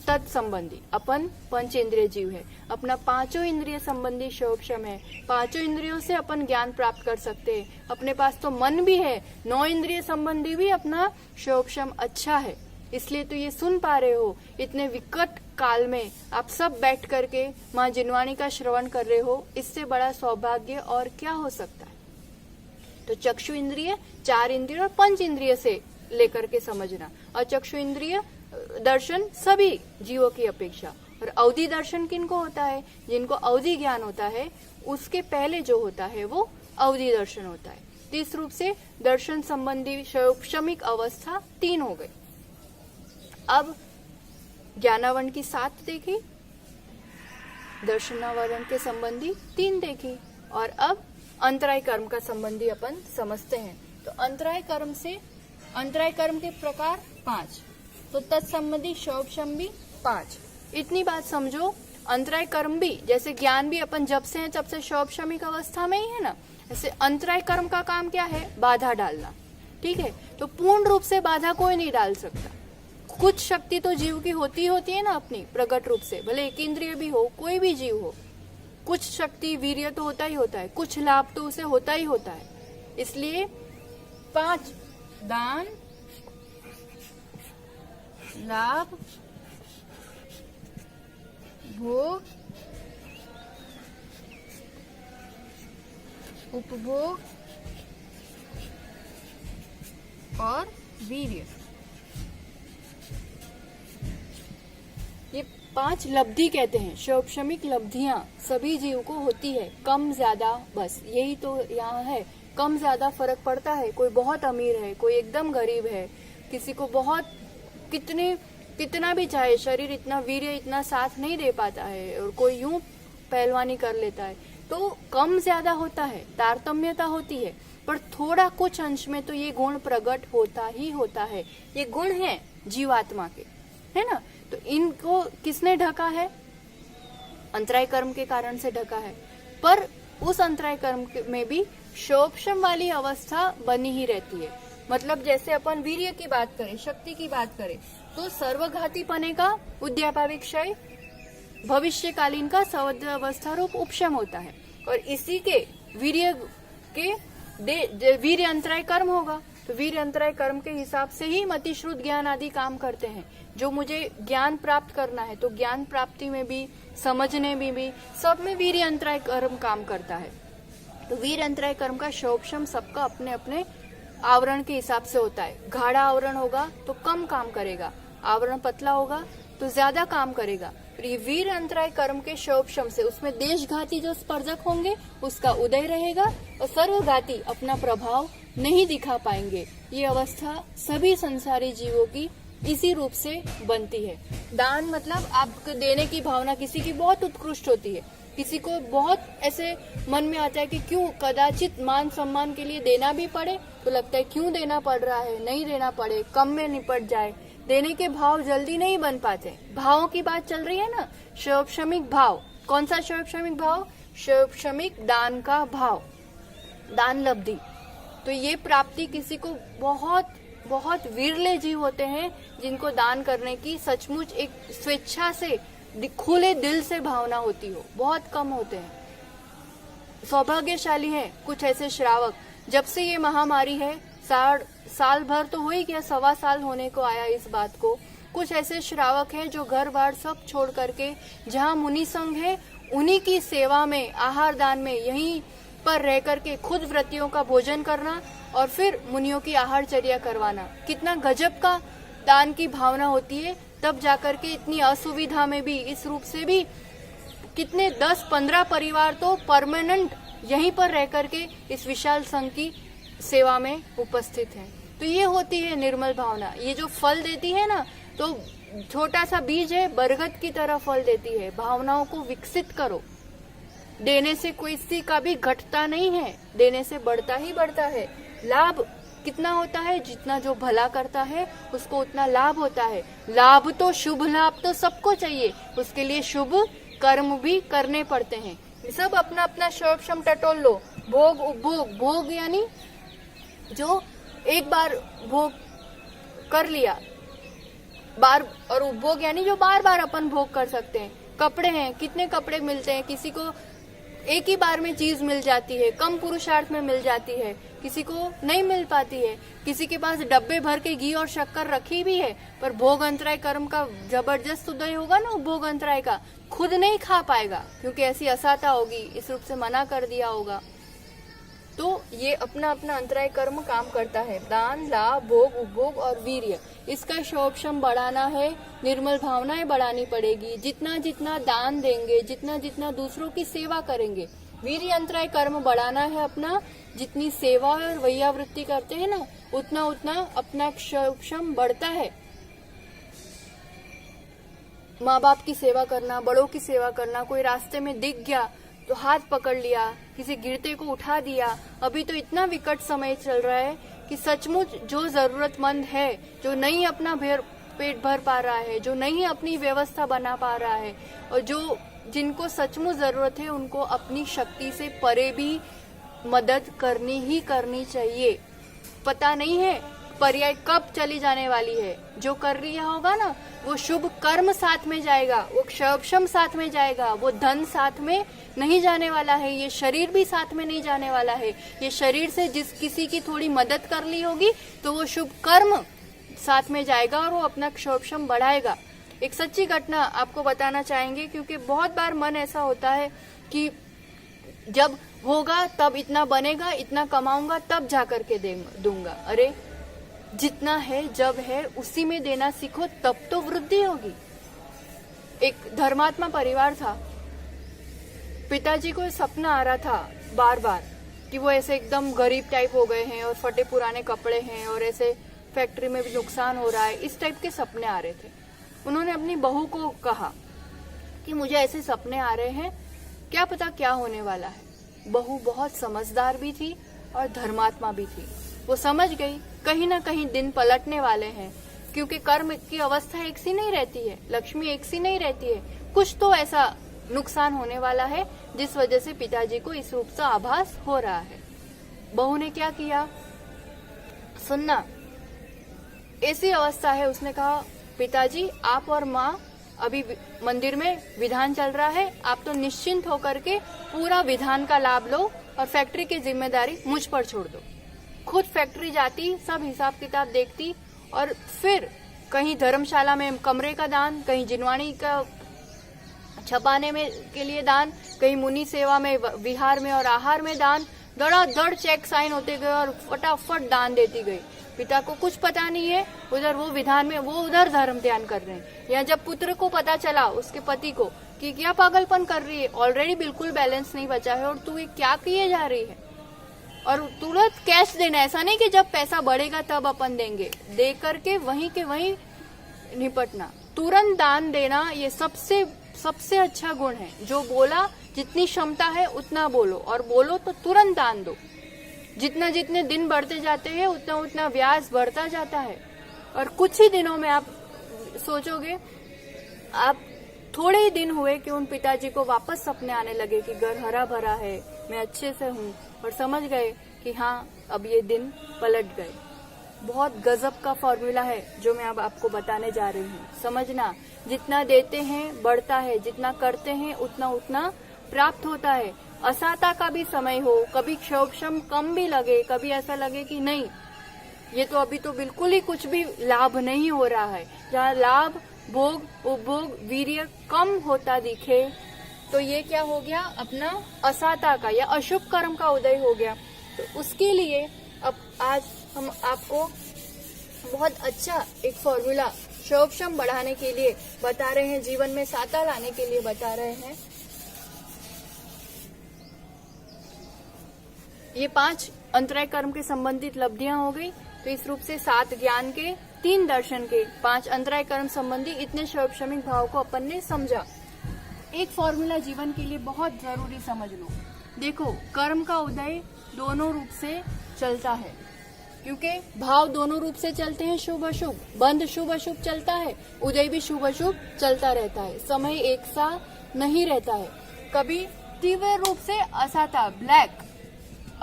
Speaker 1: तत्संबंधी अपन पंचेंद्रिय जीव है, अपना 5 इंद्रिय संबंधी शोभशम है। 5 इंद्रियों से अपन ज्ञान प्राप्त कर सकते हैं। अपने पास तो मन भी है, 9 इंद्रिय संबंधी भी अपना शोभशम अच्छा है। इसलिए तो ये सुन पा रहे हो, इतने विकट काल में आप सब बैठ करके माँ जिनवाणी का श्रवण कर रहे हो, इससे बड़ा सौभाग्य और क्या हो सकता है। तो चक्षु इंद्रिय, 4 इंद्रिय और पंच इंद्रिय से लेकर के समझना। और चक्षु इंद्रिय दर्शन सभी जीवों की अपेक्षा, और अवधि दर्शन किनको होता है? जिनको अवधि ज्ञान होता है, उसके पहले जो होता है वो अवधि दर्शन होता है। तो इस रूप से दर्शन संबंधी शोभशमिक अवस्था 3 हो गई। अब ज्ञानावरण की 7 देखी, दर्शनावरण के संबंधी 3 देखी, और अब अंतराय कर्म का संबंधी अपन समझते हैं। तो अंतराय कर्म के प्रकार 5, तो तत्संबंधी शोभशम भी 5। इतनी बात समझो, अंतराय कर्म भी, जैसे ज्ञान भी अपन जब से है तब से शोभशमिक अवस्था में ही है ना, ऐसे अंतराय कर्म का काम क्या है? बाधा डालना। ठीक है, तो पूर्ण रूप से बाधा कोई नहीं डाल सकता। कुछ शक्ति तो जीव की होती है ना अपनी प्रकट रूप से, भले 1 इंद्रिय भी हो, कोई भी जीव हो, कुछ शक्ति वीर्य तो होता ही होता है, कुछ लाभ तो उसे होता ही होता है। इसलिए 5 दान, लाभ, भोग, उपभोग और वीर्य, ये 5 लब्धि कहते हैं। शोभशमिक लब्धियां सभी जीव को होती है, कम ज्यादा, बस यही तो यहाँ है। कम ज्यादा फर्क पड़ता है, कोई बहुत अमीर है, कोई एकदम गरीब है, किसी को बहुत कितना भी चाहे शरीर इतना वीर्य इतना साथ नहीं दे पाता है, और कोई यूं पहलवानी कर लेता है। तो कम ज्यादा होता है, तारतम्यता होती है, पर थोड़ा कुछ अंश में तो ये गुण प्रकट होता ही होता है। ये गुण है जीवात्मा के, है ना। तो इनको किसने ढका है? अंतराय कर्म के कारण से ढका है। पर उस अंतराय कर्म में भी शोभशम वाली अवस्था बनी ही रहती है। मतलब जैसे अपन वीर्य की बात करें, शक्ति की बात करें, तो सर्वघाती पने का उद्यापाविक क्षय, भविष्यकालीन का सवद्यावस्था रूप उपशम होता है। और इसी के वीर्य के वीर्य अंतराय कर्म होगा। तो वीर्य अंतराय कर्म के हिसाब से ही मतिश्रुत ज्ञान आदि काम करते हैं। जो मुझे ज्ञान प्राप्त करना है, तो ज्ञान प्राप्ति में भी, समझने में भी, सब में वीर्य अंतराय कर्म काम करता है। तो वीर्य अंतराय कर्म का शोभशम सबका अपने अपने आवरण के हिसाब से होता है। गाढ़ा आवरण होगा तो कम काम करेगा, आवरण पतला होगा तो ज्यादा काम करेगा। ये वीर अंतराय कर्म के शोभशम से उसमें देशघाती जो स्पर्धक होंगे उसका उदय रहेगा और सर्वघाती अपना प्रभाव नहीं दिखा पाएंगे। ये अवस्था सभी संसारी जीवों की इसी रूप से बनती है। दान मतलब आपको देने की भावना किसी की बहुत उत्कृष्ट होती है, किसी को बहुत ऐसे मन में आता है कि क्यों कदाचित मान सम्मान के लिए देना भी पड़े तो लगता है क्यों देना पड़ रहा है, नहीं देना पड़े, कम में निपट जाए। देने के भाव जल्दी नहीं बन पाते। भावों की बात चल रही है ना, शोभशमिक भाव। कौन सा शोभशमिक भाव? शोभशमिक दान का भाव, दान लब्धि। तो ये प्राप्ति किसी को बहुत बहुत विरले जीव होते हैं जिनको दान करने की सचमुच एक स्वेच्छा से, खुले दिल से भावना होती हो, बहुत कम होते हैं। सौभाग्यशाली हैं कुछ ऐसे श्रावक। जब से ये महामारी है, साल भर तो हो ही गया, 1.25 साल होने को आया इस बात को। कुछ ऐसे श्रावक हैं जो घर बार सब छोड़ करके जहाँ मुनि संघ है उन्हीं की सेवा में, आहार दान में, यहीं पर रह करके खुद व्रतियों का भोजन करना और फिर मुनियों की आहारचर्या करवाना। कितना गजब का दान की भावना होती है। तब जाकर के इतनी असुविधा में भी, इस रूप से भी कितने 10-15 परिवार तो परमानेंट यहीं पर रह करके इस विशाल संघ की सेवा में उपस्थित है। तो ये होती है निर्मल भावना। ये जो फल देती है ना, तो छोटा सा बीज है, बरगद की तरह फल देती है। भावनाओं को विकसित करो। देने से कोई सी का भी घटता नहीं है, देने से बढ़ता ही बढ़ता है। लाभ कितना होता है? जितना जो भला करता है उसको उतना लाभ होता है। लाभ तो, शुभ लाभ तो सबको चाहिए, उसके लिए शुभ कर्म भी करने पड़ते हैं। सब अपना अपना शोभशम टटोल लो। भोग उपभोग, भोग यानी जो एक बार भोग कर लिया, बार, और उपभोग यानी जो बार बार अपन भोग कर सकते हैं। कपड़े हैं, कितने कपड़े मिलते हैं, किसी को एक ही बार में चीज मिल जाती है, कम पुरुषार्थ में मिल जाती है, किसी को नहीं मिल पाती है। किसी के पास डब्बे भर के घी और शक्कर रखी भी है, पर भोग अंतराय कर्म का जबरदस्त उदय होगा ना, भोग अंतराय का, खुद नहीं खा पाएगा क्योंकि ऐसी असाता होगी, इस रूप से मना कर दिया होगा। तो ये अपना अपना अंतराय कर्म काम करता है। दान, लाभ, भोग, उपभोग और वीर्य, इसका शोभशम बढ़ाना है, निर्मल भावनाएं बढ़ानी पड़ेगी। जितना जितना दान देंगे, जितना जितना दूसरों की सेवा करेंगे, वीर्य अंतराय कर्म बढ़ाना है अपना। जितनी सेवा और वैयावृत्ति करते हैं ना, उतना उतना अपना शोभशम बढ़ता है। माँ बाप की सेवा करना, बड़ों की सेवा करना, कोई रास्ते में दिख गया तो हाथ पकड़ लिया, किसी गिरते को उठा दिया। अभी तो इतना विकट समय चल रहा है कि सचमुच जो जरूरतमंद है, जो नहीं अपना पेट भर पा रहा है, जो नहीं अपनी व्यवस्था बना पा रहा है, और जो जिनको सचमुच जरूरत है, उनको अपनी शक्ति से परे भी मदद करनी ही करनी चाहिए। पता नहीं है पर्याय कब चली जाने वाली है। जो कर रहा होगा ना, वो शुभ कर्म साथ में जाएगा, वो शोभशम साथ में जाएगा, वो धन साथ में नहीं जाने वाला है, ये शरीर भी साथ में नहीं जाने वाला है। ये शरीर से जिस किसी की थोड़ी मदद कर ली होगी तो वो शुभ कर्म साथ में जाएगा और वो अपना शोभशम बढ़ाएगा। एक सच्ची घटना आपको बताना चाहेंगे, क्योंकि बहुत बार मन ऐसा होता है कि जब होगा तब इतना बनेगा, इतना कमाऊंगा तब जाकर के दूंगा। अरे जितना है, जब है, उसी में देना सीखो, तब तो वृद्धि होगी। एक धर्मात्मा परिवार था, पिताजी को सपना आ रहा था बार बार कि वो ऐसे एकदम गरीब टाइप हो गए हैं और फटे पुराने कपड़े हैं और ऐसे फैक्ट्री में भी नुकसान हो रहा है, इस टाइप के सपने आ रहे थे। उन्होंने अपनी बहू को कहा कि मुझे ऐसे सपने आ रहे हैं, क्या पता क्या होने वाला है। बहू बहुत समझदार भी थी और धर्मात्मा भी थी। वो समझ गई कहीं ना कहीं दिन पलटने वाले हैं, क्योंकि कर्म की अवस्था एक सी नहीं रहती है, लक्ष्मी एक सी नहीं रहती है। कुछ तो ऐसा नुकसान होने वाला है जिस वजह से पिताजी को इस रूप का आभास हो रहा है। बहू ने क्या किया, सुनना, ऐसी अवस्था है, उसने कहा पिताजी आप और माँ अभी मंदिर में विधान चल रहा है, आप तो निश्चिंत होकर के पूरा विधान का लाभ लो और फैक्ट्री की जिम्मेदारी मुझ पर छोड़ दो। खुद फैक्ट्री जाती, सब हिसाब किताब देखती और फिर कहीं धर्मशाला में कमरे का दान, कहीं जिनवाणी का छपाने में के लिए दान, कहीं मुनि सेवा में, विहार में और आहार में दान, धड़ाधड़ चेक साइन होते गए और फटाफट दान देती गई। पिता को कुछ पता नहीं है, उधर वो विधान में, वो उधर धर्म ध्यान कर रहे हैं। या जब पुत्र को पता चला, उसके पति को, कि क्या पागलपन कर रही है, ऑलरेडी बिल्कुल बैलेंस नहीं बचा है और तू ये क्या किए जा रही है, और तुरंत कैश देना, ऐसा नहीं कि जब पैसा बढ़ेगा तब अपन देंगे, दे करके वहीं के वहीं निपटना, तुरंत दान देना, ये सबसे अच्छा गुण है। जो बोला, जितनी क्षमता है उतना बोलो, और बोलो तो तुरंत दान दो। जितने दिन बढ़ते जाते हैं उतना ब्याज बढ़ता जाता है, और कुछ ही दिनों में आप सोचोगे, आप थोड़े ही दिन हुए कि उन पिताजी को वापस सपने आने लगे कि घर हरा भरा है, मैं अच्छे से हूँ, और समझ गए कि हाँ अब ये दिन पलट गए। बहुत गजब का फॉर्मूला है जो मैं अब आपको बताने जा रही हूँ। समझना, जितना देते हैं बढ़ता है, जितना करते हैं उतना प्राप्त होता है। असाता का भी समय हो, कभी क्षोभक्षम कम भी लगे, कभी ऐसा लगे कि नहीं ये तो अभी तो बिल्कुल ही कुछ भी लाभ नहीं हो रहा है, जहाँ लाभ, भोग, उपभोग, वीर्य कम होता दिखे, तो ये क्या हो गया, अपना असाता का या अशुभ कर्म का उदय हो गया। तो उसके लिए अब आज हम आपको बहुत अच्छा एक फॉर्मूला क्षोभक्षम बढ़ाने के लिए बता रहे हैं, जीवन में साता लाने के लिए बता रहे हैं। ये 5 अंतराय कर्म के संबंधित लब्धियां हो गई। तो इस रूप से 7 ज्ञान के, 3 दर्शन के, 5 अंतराय कर्म संबंधी इतने क्षोभक्षमिक भाव को अपन ने समझा। एक फॉर्मूला जीवन के लिए बहुत जरूरी समझ लो। देखो, कर्म का उदय दोनों रूप से चलता है, क्योंकि भाव दोनों रूप से चलते हैं, शुभ अशुभ, बंध शुभ अशुभ चलता है, उदय भी शुभ अशुभ चलता रहता है, समय एक सा नहीं रहता है। कभी तीव्र रूप से असाता, ब्लैक,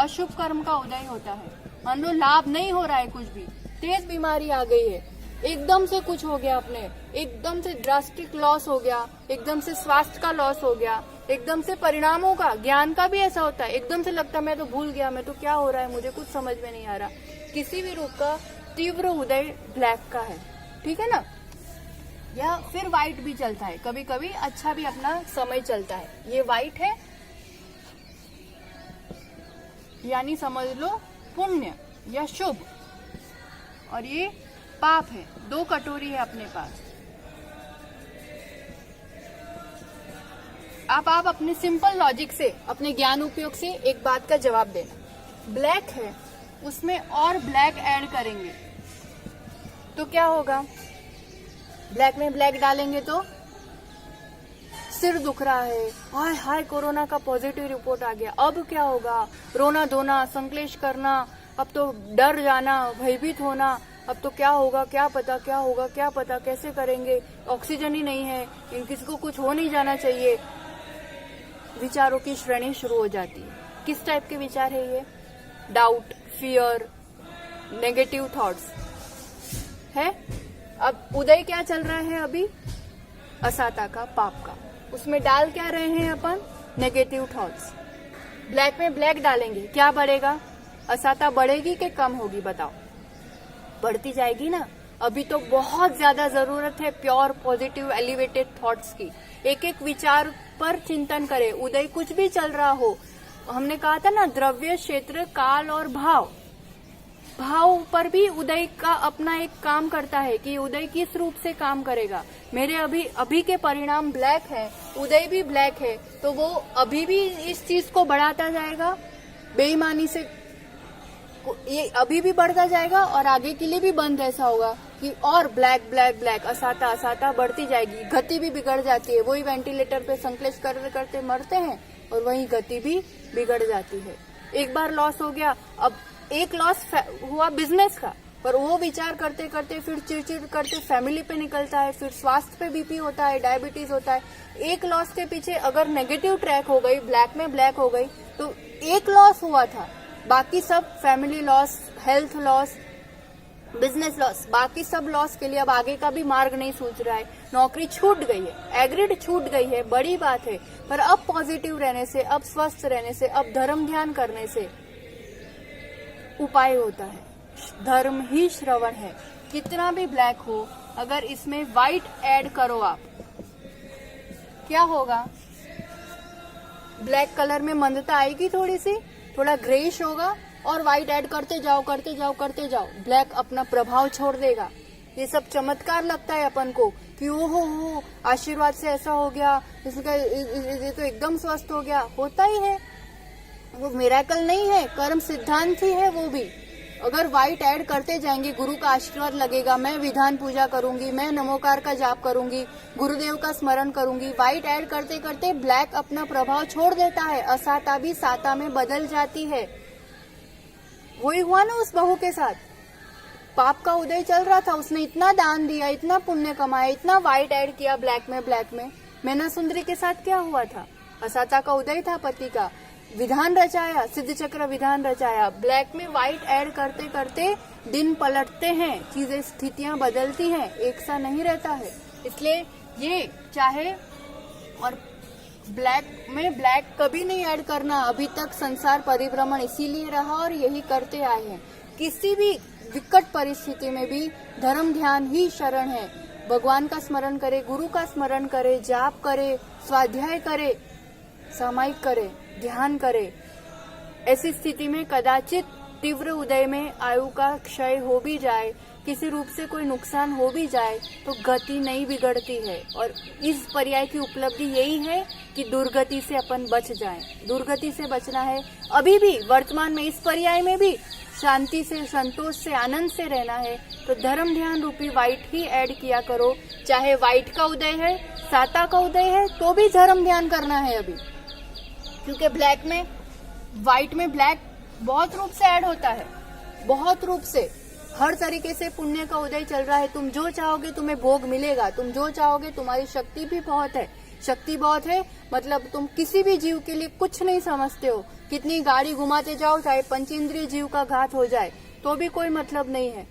Speaker 1: अशुभ कर्म का उदय होता है। मान लो लाभ नहीं हो रहा है, कुछ भी तेज बीमारी आ गई है, एकदम से कुछ हो गया, अपने एकदम से ड्रास्टिक लॉस हो गया, एकदम से स्वास्थ्य का लॉस हो गया, एकदम से परिणामों का, ज्ञान का भी ऐसा होता है, एकदम से लगता है मैं तो भूल गया, मैं तो क्या हो रहा है, मुझे कुछ समझ में नहीं आ रहा। किसी भी रूप का तीव्र उदय ब्लैक का है, ठीक है ना। या फिर व्हाइट भी चलता है, कभी कभी अच्छा भी अपना समय चलता है। ये व्हाइट है, यानी समझ लो पुण्य या शुभ, और ये पाप है। 2 कटोरी है अपने पास। आप अपने सिंपल लॉजिक से, अपने ज्ञान उपयोग से एक बात का जवाब देना। ब्लैक है, उसमें और ब्लैक ऐड करेंगे तो क्या होगा, ब्लैक में ब्लैक डालेंगे तो सिर दुख रहा है, हाय हाय कोरोना का पॉजिटिव रिपोर्ट आ गया, अब क्या होगा, रोना धोना, संक्लेश करना, अब तो डर जाना, भयभीत होना, अब तो क्या होगा, क्या पता क्या होगा, क्या पता कैसे करेंगे, ऑक्सीजन ही नहीं है, किसी को कुछ हो नहीं जाना चाहिए। विचारों की श्रेणी शुरू हो जाती है। किस टाइप के विचार है ये, डाउट, फियर, नेगेटिव थॉट्स है। अब उदय क्या चल रहा है अभी, असाता का, पाप का, उसमें डाल क्या रहे हैं अपन, नेगेटिव थॉट्स। ब्लैक में ब्लैक डालेंगे, क्या बढ़ेगा, असाता बढ़ेगी कि कम होगी, बताओ, बढ़ती जाएगी ना। अभी तो बहुत ज्यादा जरूरत है प्योर पॉजिटिव एलिवेटेड थॉट्स की। एक एक विचार पर चिंतन करें, उदय कुछ भी चल रहा हो। हमने कहा था ना, द्रव्य, क्षेत्र, काल और भाव, भाव पर भी उदय का अपना एक काम करता है कि उदय किस रूप से काम करेगा। मेरे अभी के परिणाम ब्लैक है, उदय भी ब्लैक है, तो वो अभी भी इस चीज को बढ़ाता जाएगा, बेईमानी से ये अभी भी बढ़ता जाएगा, और आगे के लिए भी बंद ऐसा होगा कि और ब्लैक ब्लैक ब्लैक, असाता असाता बढ़ती जाएगी, गति भी बिगड़ जाती है। वही वेंटिलेटर पे संक्लेश करते करते मरते हैं, और वहीं गति भी बिगड़ जाती है। एक बार लॉस हो गया, अब एक लॉस हुआ बिजनेस का, पर वो विचार करते करते फिर चिड़चिड़ करते फैमिली पे निकलता है, फिर स्वास्थ्य पे बीपी होता है, डायबिटीज होता है। एक लॉस के पीछे अगर नेगेटिव ट्रैक हो गई, ब्लैक में ब्लैक हो गई, तो एक लॉस हुआ था, बाकी सब family loss, health loss, business loss, बाकी सब लॉस के लिए अब आगे का भी मार्ग नहीं सोच रहा है। नौकरी छूट गई है, एग्रीड छूट गई है, बड़ी बात है, पर अब पॉजिटिव रहने से, अब स्वस्थ रहने से, अब धर्म ध्यान करने से उपाय होता है। धर्म ही श्रवण है। कितना भी ब्लैक हो, अगर इसमें व्हाइट ऐड करो आप, क्या होगा? ब्लैक कलर में मंदता आएगी, थोड़ी सी, थोड़ा ग्रेइश होगा, और व्हाइट ऐड करते जाओ करते जाओ करते जाओ, ब्लैक अपना प्रभाव छोड़ देगा। ये सब चमत्कार लगता है अपन को कि ओहो आशीर्वाद से ऐसा हो गया, इसका ये तो एकदम स्वस्थ हो गया। होता ही है, वो मिरेकल नहीं है, कर्म सिद्धांत ही है वो भी। अगर व्हाइट ऐड करते जाएंगे, गुरु का आशीर्वाद लगेगा, मैं विधान पूजा करूंगी, मैं नमोकार का जाप करूंगी, गुरुदेव का स्मरण करूंगी, व्हाइट ऐड करते करते ब्लैक अपना प्रभाव छोड़ देता है, असाता भी साता में बदल जाती है। वही हुआ ना उस बहू के साथ, पाप का उदय चल रहा था, उसने इतना दान दिया, इतना पुण्य कमाया, इतना व्हाइट ऐड किया ब्लैक में। मैना सुंदरी के साथ क्या हुआ था? असाता का उदय था पति का, विधान रचाया, सिद्ध चक्र विधान रचाया, ब्लैक में व्हाइट ऐड करते करते दिन पलटते हैं, चीजें स्थितियां बदलती हैं, एक सा नहीं रहता है। इसलिए ये चाहे और ब्लैक में ब्लैक कभी नहीं ऐड करना। अभी तक संसार परिभ्रमण इसीलिए रहा और यही करते आए हैं। किसी भी विकट परिस्थिति में भी धर्म ध्यान ही शरण है। भगवान का स्मरण करे, गुरु का स्मरण करे, जाप करे, स्वाध्याय करे, सामायिक करे, ध्यान करे। ऐसी स्थिति में कदाचित तीव्र उदय में आयु का क्षय हो भी जाए, किसी रूप से कोई नुकसान हो भी जाए, तो गति नहीं बिगड़ती है। और इस पर्याय की उपलब्धि यही है कि दुर्गति से अपन बच जाएं। दुर्गति से बचना है, अभी भी वर्तमान में इस पर्याय में भी शांति से, संतोष से, आनंद से रहना है, तो धर्म ध्यान रूपी व्हाइट ही ऐड किया करो। चाहे व्हाइट का उदय है, साता का उदय है, तो भी धर्म ध्यान करना है अभी, क्योंकि ब्लैक में व्हाइट में ब्लैक बहुत रूप से ऐड होता है, बहुत रूप से, हर तरीके से पुण्य का उदय चल रहा है। तुम जो चाहोगे तुम्हें भोग मिलेगा, तुम जो चाहोगे, तुम्हारी शक्ति भी बहुत है, शक्ति बहुत है, मतलब तुम किसी भी जीव के लिए कुछ नहीं समझते हो। कितनी गाड़ी घुमाते जाओ, चाहे पंचेंद्रिय जीव का घात हो जाए तो भी कोई मतलब नहीं है।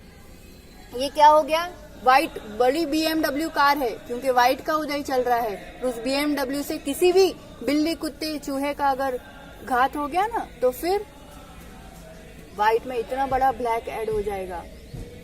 Speaker 1: ये क्या हो गया? व्हाइट बड़ी BMW कार है, क्योंकि व्हाइट का उदय चल रहा है। उस BMW से किसी भी बिल्ली, कुत्ते, चूहे का अगर घात हो गया ना, तो फिर व्हाइट में इतना बड़ा ब्लैक ऐड हो जाएगा।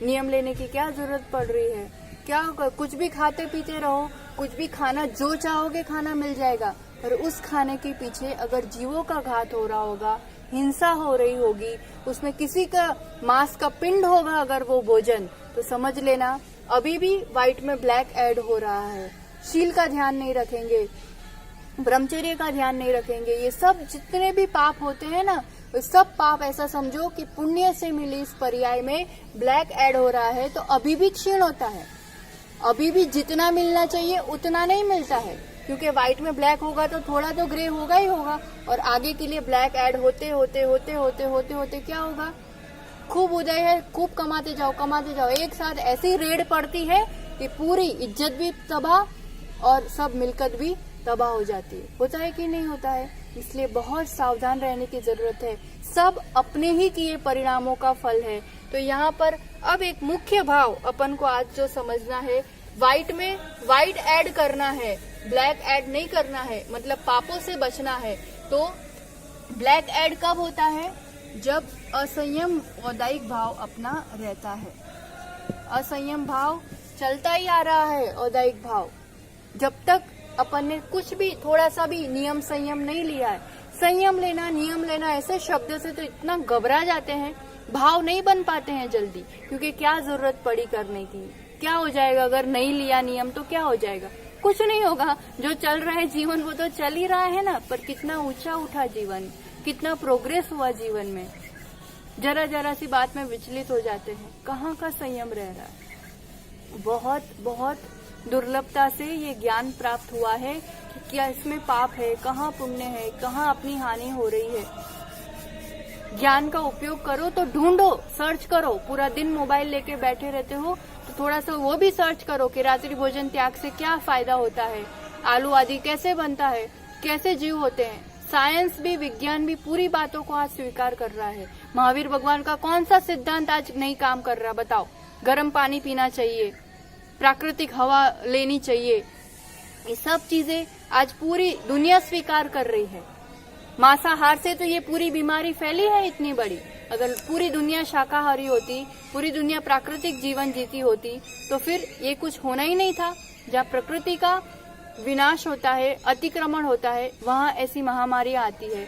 Speaker 1: नियम लेने की क्या जरूरत पड़ रही है? क्या कुछ भी खाते पीते रहो, कुछ भी खाना, जो चाहोगे खाना मिल जाएगा, पर उस खाने के पीछे अगर जीवों का घात हो रहा होगा, हिंसा हो रही होगी, उसमें किसी का मांस का पिंड होगा अगर वो भोजन, तो समझ लेना अभी भी व्हाइट में ब्लैक ऐड हो रहा है। शील का ध्यान नहीं रखेंगे, ब्रह्मचर्य का ध्यान नहीं रखेंगे, ये सब जितने भी पाप होते हैं ना, सब पाप ऐसा समझो कि पुण्य से मिली इस पर्याय में ब्लैक ऐड हो रहा है, तो अभी भी क्षीण होता है। अभी भी जितना मिलना चाहिए उतना नहीं मिलता है, क्योंकि व्हाइट में ब्लैक होगा तो थोड़ा तो ग्रे होगा ही होगा, और आगे के लिए ब्लैक ऐड होते होते होते होते होते होते क्या होगा? खूब उदय है, खूब कमाते जाओ, एक साथ ऐसी रेड पड़ती है कि पूरी इज्जत भी तबाह और सब मिलकत भी तबाह हो जाती है। होता है कि नहीं होता है? इसलिए बहुत सावधान रहने की जरूरत है। सब अपने ही किए परिणामों का फल है। तो यहाँ पर अब एक मुख्य भाव अपन को आज जो समझना है, व्हाइट में व्हाइट ऐड करना है, ब्लैक ऐड नहीं करना है, मतलब पापों से बचना है। तो ब्लैक ऐड कब होता है? जब असंयम औदायिक भाव अपना रहता है। असंयम भाव चलता ही आ रहा है, औदायिक भाव, जब तक अपन ने कुछ भी थोड़ा सा भी नियम संयम नहीं लिया है। संयम लेना, नियम लेना, ऐसे शब्द से तो इतना घबरा जाते हैं, भाव नहीं बन पाते हैं जल्दी, क्योंकि क्या जरूरत पड़ी करने की? क्या हो जाएगा अगर नहीं लिया नियम? तो क्या हो जाएगा? कुछ नहीं होगा। जो चल रहा है जीवन वो तो चल ही रहा है ना, पर कितना ऊंचा उठा जीवन, कितना प्रोग्रेस हुआ जीवन में। जरा जरा सी बात में विचलित हो जाते हैं, कहाँ का संयम रह रहा है? बहुत बहुत दुर्लभता से ये ज्ञान प्राप्त हुआ है कि क्या इसमें पाप है, कहाँ पुण्य है, कहाँ अपनी हानि हो रही है। ज्ञान का उपयोग करो तो ढूंढो, सर्च करो। पूरा दिन मोबाइल लेके बैठे रहते हो तो थोड़ा सा वो भी सर्च करो कि रात्रि भोजन त्याग से क्या फायदा होता है, आलू आदि कैसे बनता है, कैसे जीव होते हैं। साइंस भी, विज्ञान भी पूरी बातों को आज स्वीकार कर रहा है। महावीर भगवान का कौन सा सिद्धांत आज नहीं काम कर रहा बताओ। गर्म पानी पीना चाहिए, प्राकृतिक हवा लेनी चाहिए, ये सब चीजें आज पूरी दुनिया स्वीकार कर रही है। मांसाहार से तो ये पूरी बीमारी फैली है इतनी बड़ी। अगर पूरी दुनिया शाकाहारी होती, पूरी दुनिया प्राकृतिक जीवन जीती होती तो फिर ये कुछ होना ही नहीं था। जहाँ प्रकृति का विनाश होता है, अतिक्रमण होता है, वहाँ ऐसी महामारी आती है।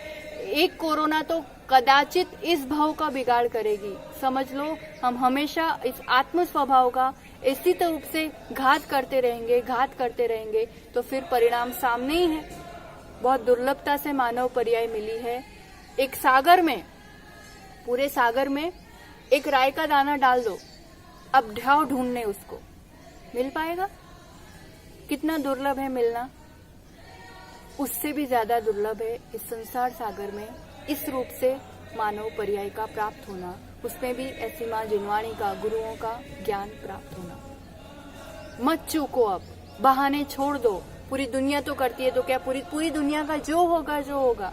Speaker 1: एक कोरोना तो कदाचित इस भाव का बिगाड़ करेगी। समझ लो, हम हमेशा इस आत्म स्वभाव का इसी रूप से घात करते रहेंगे तो फिर परिणाम सामने ही है। बहुत दुर्लभता से मानव पर्याय मिली है। एक सागर में, पूरे सागर में एक राय का दाना डाल दो, अब ढाओ ढूंढने उसको, मिल पाएगा? कितना दुर्लभ है मिलना। उससे भी ज्यादा दुर्लभ है इस संसार सागर में इस रूप से मानव पर्याय का प्राप्त होना, उसमें भी ऐसी माँ जिनवाणी का, गुरुओं का ज्ञान प्राप्त होना। मत चूको, अब बहाने छोड़ दो। पूरी दुनिया तो करती है तो क्या, पूरी दुनिया का जो होगा,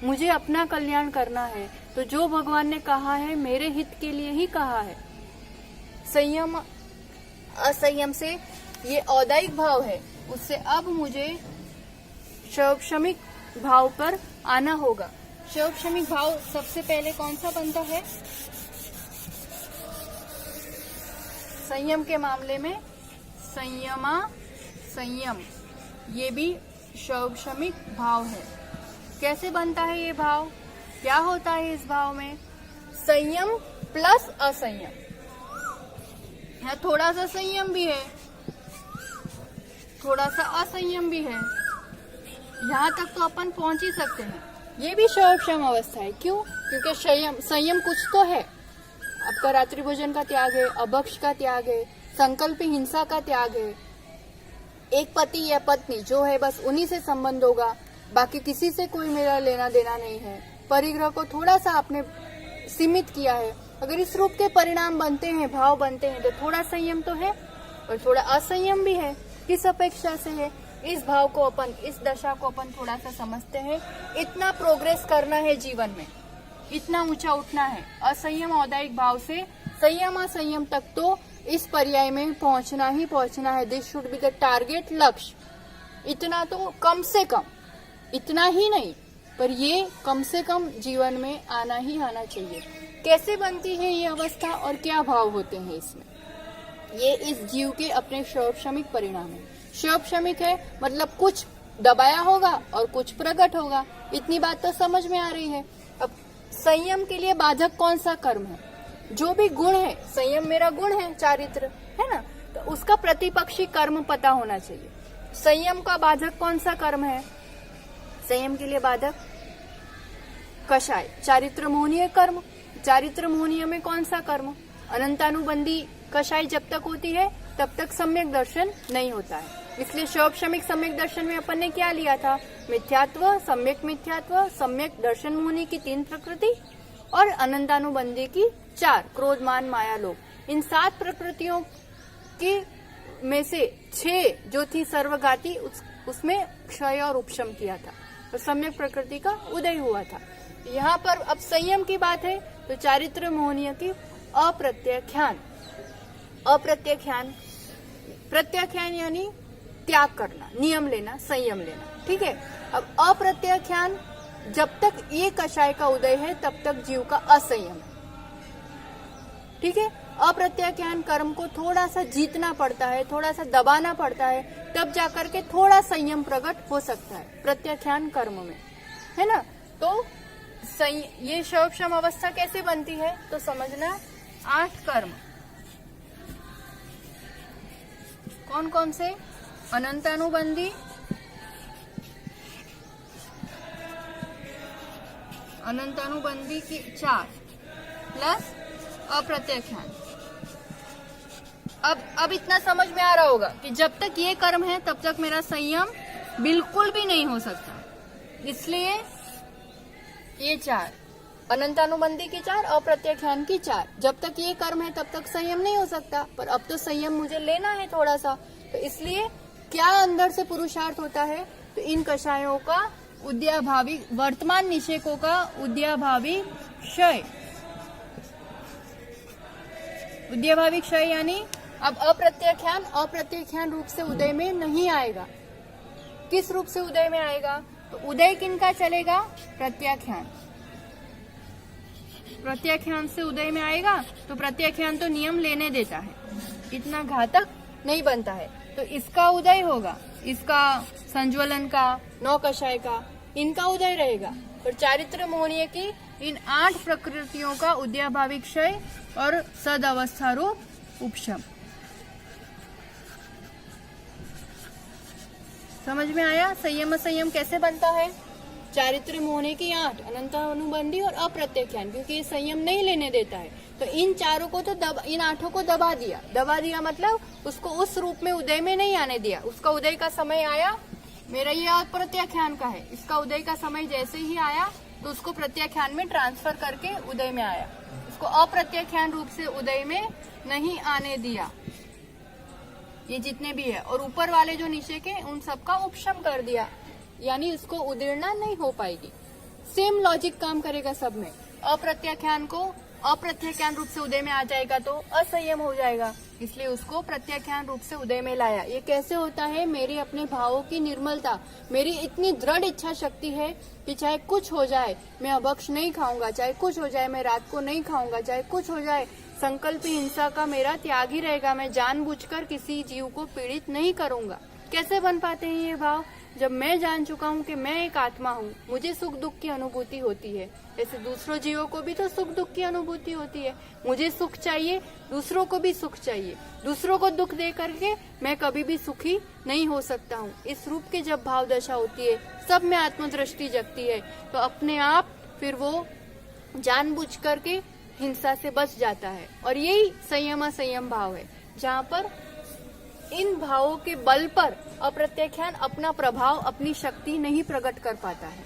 Speaker 1: मुझे अपना कल्याण करना है तो जो भगवान ने कहा है मेरे हित के लिए ही कहा है। संयम असंयम से ये औदायिक भाव है, उससे अब मुझे शैवक्षमिक भाव पर आना होगा। शैवक्षमिक भाव सबसे पहले कौन सा बनता है? संयम के मामले में संयम, ये भी शैवक्षमिक भाव है। कैसे बनता है ये भाव? क्या होता है इस भाव में? संयम प्लस असंयम है, थोड़ा सा संयम भी है, थोड़ा सा असंयम भी है, यहाँ तक तो अपन पहुंच ही सकते हैं। ये भी शैवक्षम अवस्था है। क्यों? क्योंकि संयम कुछ तो है। आपका रात्रि भोजन का त्याग है, अभक्ष का त्याग है, संकल्प हिंसा का त्याग है। एक पति या पत्नी जो है बस उन्हीं से संबंध होगा, बाकी किसी से कोई मेरा लेना देना नहीं है। परिग्रह को थोड़ा सा आपने सीमित किया है। अगर इस रूप के परिणाम बनते हैं, भाव बनते हैं, तो थोड़ा संयम तो है और थोड़ा असंयम भी है। किस अपेक्षा से है? इस भाव को अपन, इस दशा को अपन थोड़ा सा समझते हैं। इतना प्रोग्रेस करना है जीवन में, इतना ऊंचा उठना है। असंयम औदायिक भाव से संयम असंयम तक तो इस पर्याय में पहुंचना ही पहुंचना है। This should be the target, लक्ष्य। इतना तो कम से कम, इतना ही नहीं पर ये कम से कम जीवन में आना ही आना चाहिए। कैसे बनती है ये अवस्था और क्या भाव होते हैं इसमें? ये इस जीव के अपने शैवक्षमिक परिणाम है। शैवक्षमिक है मतलब कुछ दबाया होगा और कुछ प्रकट होगा। इतनी बात तो समझ में आ रही है। अब संयम के लिए बाधक कौन सा कर्म है? जो भी गुण है, संयम मेरा गुण है, चारित्र है ना, तो उसका प्रतिपक्षी कर्म पता होना चाहिए। संयम का बाधक कौन सा कर्म है? संयम के लिए बाधक कषाय, चारित्र मोहनीय कर्म। चारित्र मोहनीय में कौन सा कर्म? अनंतानुबंधी कषाय जब तक होती है तब तक सम्यक दर्शन नहीं होता है। इसलिए शैवक्षमिक सम्यक दर्शन में अपन ने क्या लिया था? मिथ्यात्व, सम्यक दर्शन मोहनी की 3 प्रकृति और अनंतानुबंधी की 4, क्रोध मान माया लोभ। इन 7 प्रकृतियों की में से 6 जो थी सर्वघाती, उसमें क्षय और उपशम किया था और सम्यक प्रकृति का उदय हुआ था। यहाँ पर अब संयम की बात है तो चारित्र मोहनीय की अप्रत्याख्यान। प्रत्याख्यान यानी त्याग करना, नियम लेना, संयम लेना। ठीक है। अब अप्रत्याख्यान, जब तक ये कषाय का उदय है तब तक जीव का असंयम है। ठीक है। अप्रत्याख्यान कर्म को थोड़ा सा जीतना पड़ता है, थोड़ा सा दबाना पड़ता है, तब जाकर के थोड़ा संयम प्रकट हो सकता है प्रत्याख्यान कर्म में, है ना। तो ये शैवक्षम अवस्था कैसे बनती है तो समझना। 8 कर्म कौन कौन से? अनंतानुबंधी, की 4 प्लस अप्रत्याख्यान। अब इतना समझ में आ रहा होगा कि जब तक ये कर्म है तब तक मेरा संयम बिल्कुल भी नहीं हो सकता। इसलिए ये 4 अनंतानुबंधी की 4, अप्रत्याख्यान की 4, जब तक ये कर्म है तब तक संयम नहीं हो सकता। पर अब तो संयम मुझे लेना है थोड़ा सा, तो इसलिए क्या अंदर से पुरुषार्थ होता है, तो इन कषायों का उद्याभावी, वर्तमान निषेकों का उद्याभावी क्षय। उद्याभावी क्षय यानी अब अप्रत्याख्यान रूप से उदय में नहीं आएगा। किस रूप से उदय में आएगा, तो उदय किनका चलेगा, प्रत्याख्यान। प्रत्याख्यान से उदय में आएगा, तो प्रत्याख्यान तो नियम लेने देता है, इतना घातक नहीं बनता है, तो इसका उदय होगा, इसका संज्वलन का, 9 कषाय का, इनका उदय रहेगा। और चारित्र मोहनीय की इन 8 प्रकृतियों का उद्याभावी क्षय और सद अवस्था रूप उपशम। समझ में आया संयम असंयम कैसे बनता है। चारित्र मोहने की 8 अनंतानुबंधी और अप्रत्याख्यान, क्योंकि ये संयम नहीं लेने देता है, तो इन चारों को तो इन 8 को दबा दिया मतलब उसको उस रूप में उदय में नहीं आने दिया। उसका उदय का समय आया, मेरा ये अप्रत्याख्यान का है, इसका उदय का समय जैसे ही आया तो उसको प्रत्याख्यान में ट्रांसफर करके उदय में आया, उसको अप्रत्याख्यान रूप से उदय में नहीं आने दिया, ये जितने भी है। और ऊपर वाले जो निषेक है उन सबका उपशम कर दिया, यानी उसको उदीर्णा नहीं हो पाएगी। सेम लॉजिक काम करेगा सब में। अप्रत्याख्यान को अप्रत्याख्यान रूप से उदय में आ जाएगा तो असंयम हो जाएगा, इसलिए उसको प्रत्याख्यान रूप से उदय में लाया। ये कैसे होता है, मेरी अपने भावों की निर्मलता, मेरी इतनी दृढ़ इच्छा शक्ति है कि चाहे कुछ हो जाए मैं अभक्ष नहीं खाऊंगा, चाहे कुछ हो जाए मैं रात को नहीं खाऊंगा, चाहे कुछ हो जाए संकल्प हिंसा का मेरा त्याग ही रहेगा, मैं जानबूझकर किसी जीव को पीड़ित नहीं करूंगा। कैसे बन पाते हैं ये भाव, जब मैं जान चुका हूँ कि मैं एक आत्मा हूँ, मुझे सुख दुख की अनुभूति होती है, ऐसे दूसरों जीवों को भी तो सुख दुख की अनुभूति होती है। मुझे सुख चाहिए, दूसरों को भी सुख चाहिए, दूसरों को दुख दे करके मैं कभी भी सुखी नहीं हो सकता हूँ। इस रूप के जब भाव दशा होती है, सब में आत्मदृष्टि जगती है, तो अपने आप फिर वो जानबूझ करके हिंसा से बच जाता है। और यही संयम असंयम भाव है, जहाँ पर इन भावों के बल पर अप्रत्याख्यान अपना प्रभाव, अपनी शक्ति नहीं प्रकट कर पाता है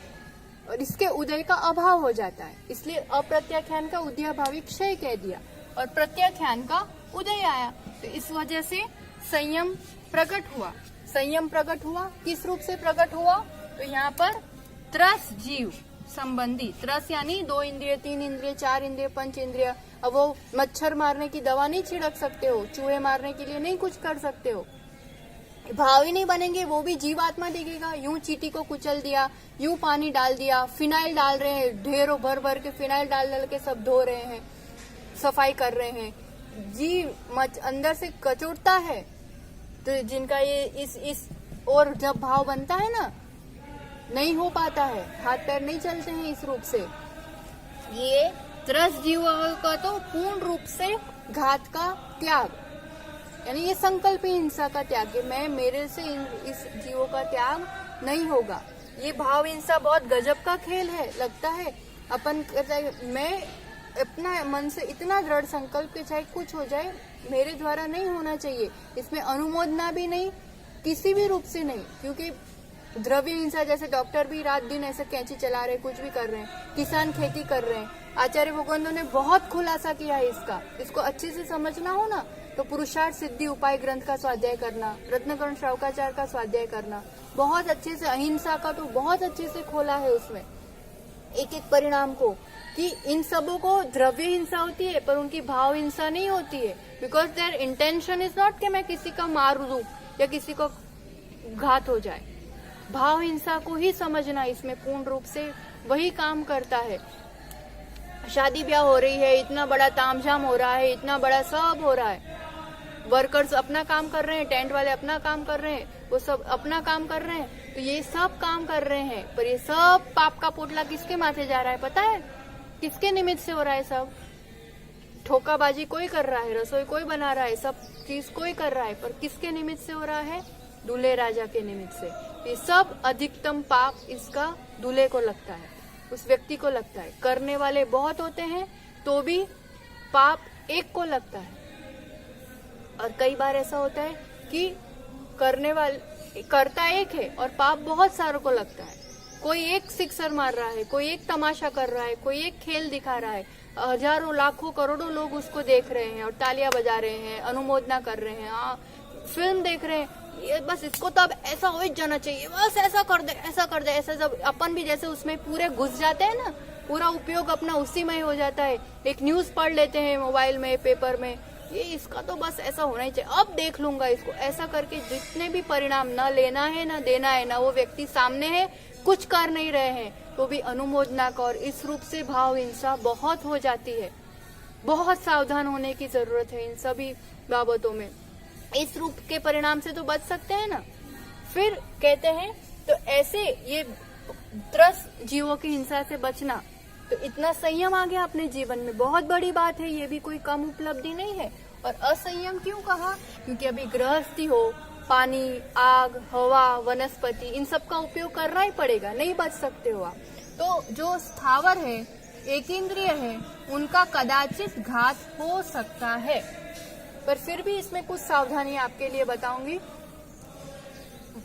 Speaker 1: और इसके उदय का अभाव हो जाता है। इसलिए अप्रत्याख्यान का उद्याभावी क्षय कह दिया और प्रत्याख्यान का उदय आया। तो इस वजह से संयम प्रकट हुआ। संयम प्रकट हुआ किस रूप से प्रकट हुआ, तो यहाँ पर त्रस जीव संबंधी, त्रस यानी 2 इंद्रिय, 3 इंद्रिय, 4 इंद्रिय, 5 इंद्रिय। अब वो मच्छर मारने की दवा नहीं छिड़क सकते हो, चूहे मारने के लिए नहीं कुछ कर सकते हो, भाव ही नहीं बनेंगे, वो भी जीवात्मा दिखेगा। यूं चींटी को कुचल दिया, यूं पानी डाल दिया, फिनाइल डाल रहे हैं, ढेरों भर भर के फिनाइल डाल के सब धो रहे हैं, सफाई कर रहे हैं, जीव अंदर से कचोटता है। तो जिनका ये इस और जब भाव बनता है ना, नहीं हो पाता है, हाथ पैर नहीं चलते हैं इस रूप से। ये त्रस जीव का तो पूर्ण रूप से घात का त्याग, यानी ये संकल्प हिंसा का त्याग है। मैं मेरे से इस जीवों का त्याग नहीं होगा। ये भाव हिंसा बहुत गजब का खेल है, लगता है अपन मैं अपना मन से इतना दृढ़ संकल्प के चाहे कुछ हो जाए मेरे द्वारा नहीं होना चाहिए, इसमें अनुमोदना भी नहीं, किसी भी रूप से नहीं। क्योंकि द्रव्य हिंसा, जैसे डॉक्टर भी रात दिन ऐसे कैंची चला रहे, कुछ भी कर रहे हैं, किसान खेती कर रहे हैं, आचार्य भगवंतों ने बहुत खुलासा किया है इसको अच्छे से समझना हो ना, तो पुरुषार्थ सिद्धि उपाय ग्रंथ का स्वाध्याय करना, रत्नकर्ण श्रावकाचार्य का स्वाध्याय करना, बहुत अच्छे से अहिंसा का तो बहुत अच्छे से खोला है उसमें एक एक परिणाम को, कि इन सबों को द्रव्य हिंसा होती है पर उनकी भाव हिंसा नहीं होती है। Because there intention is not कि मैं किसी का मार दूं या किसी को घात हो जाए। भाव हिंसा को ही समझना इसमें पूर्ण रूप से वही काम करता है। शादी ब्याह हो रही है, इतना बड़ा तामझाम हो रहा है, इतना बड़ा सब हो रहा है, वर्कर्स अपना काम कर रहे हैं, टेंट वाले अपना काम कर रहे हैं, वो सब अपना काम कर रहे हैं, तो ये सब काम कर रहे हैं, पर ये सब पाप का पोटला किसके माथे जा रहा है पता है? किसके निमित्त से हो रहा है? सब ठोकाबाजी कोई कर रहा है, रसोई कोई बना रहा है, सब चीज कोई कर रहा है, पर किसके निमित्त से हो रहा है? दूल्हे राजा के निमित्त से। ये सब अधिकतम पाप इसका दूल्हे को लगता है, उस व्यक्ति को लगता है। करने वाले बहुत होते हैं तो भी पाप एक को लगता है, और कई बार ऐसा होता है कि करता एक है और पाप बहुत सारों को लगता है। कोई एक सिक्सर मार रहा है, कोई एक तमाशा कर रहा है, कोई एक खेल दिखा रहा है, हजारों लाखों करोड़ों लोग उसको देख रहे हैं और तालियां बजा रहे हैं, अनुमोदना कर रहे हैं, फिल्म देख रहे हैं, ये बस इसको तो अब ऐसा हो ही जाना चाहिए, बस ऐसा कर दे, ऐसा कर दे, ऐसा। जब अपन भी जैसे उसमें पूरे घुस जाते हैं ना, पूरा उपयोग अपना उसी में ही हो जाता है। एक न्यूज पढ़ लेते हैं मोबाइल में, पेपर में, ये इसका तो बस ऐसा होना ही चाहिए, अब देख लूंगा इसको, ऐसा करके जितने भी परिणाम न लेना है न देना है, ना वो व्यक्ति सामने है, कुछ कर नहीं रहे हैं, तो भी अनुमोदना का और इस रूप से भाव हिंसा बहुत हो जाती है। बहुत सावधान होने की जरूरत है इन सभी बाबतों में। इस रूप के परिणाम से तो बच सकते हैं ना। फिर कहते हैं तो ऐसे ये 10 जीवों की हिंसा से बचना, तो इतना संयम आ गया अपने जीवन में, बहुत बड़ी बात है, ये भी कोई कम उपलब्धि नहीं है। और असंयम क्यों कहा? क्योंकि अभी गृहस्थी हो, पानी, आग, हवा, वनस्पति, इन सब का उपयोग करना ही पड़ेगा, नहीं बच सकते हो आप। तो जो स्थावर है, एक इंद्रिय है, उनका कदाचित घात हो सकता है, पर फिर भी इसमें कुछ सावधानी आपके लिए बताऊंगी।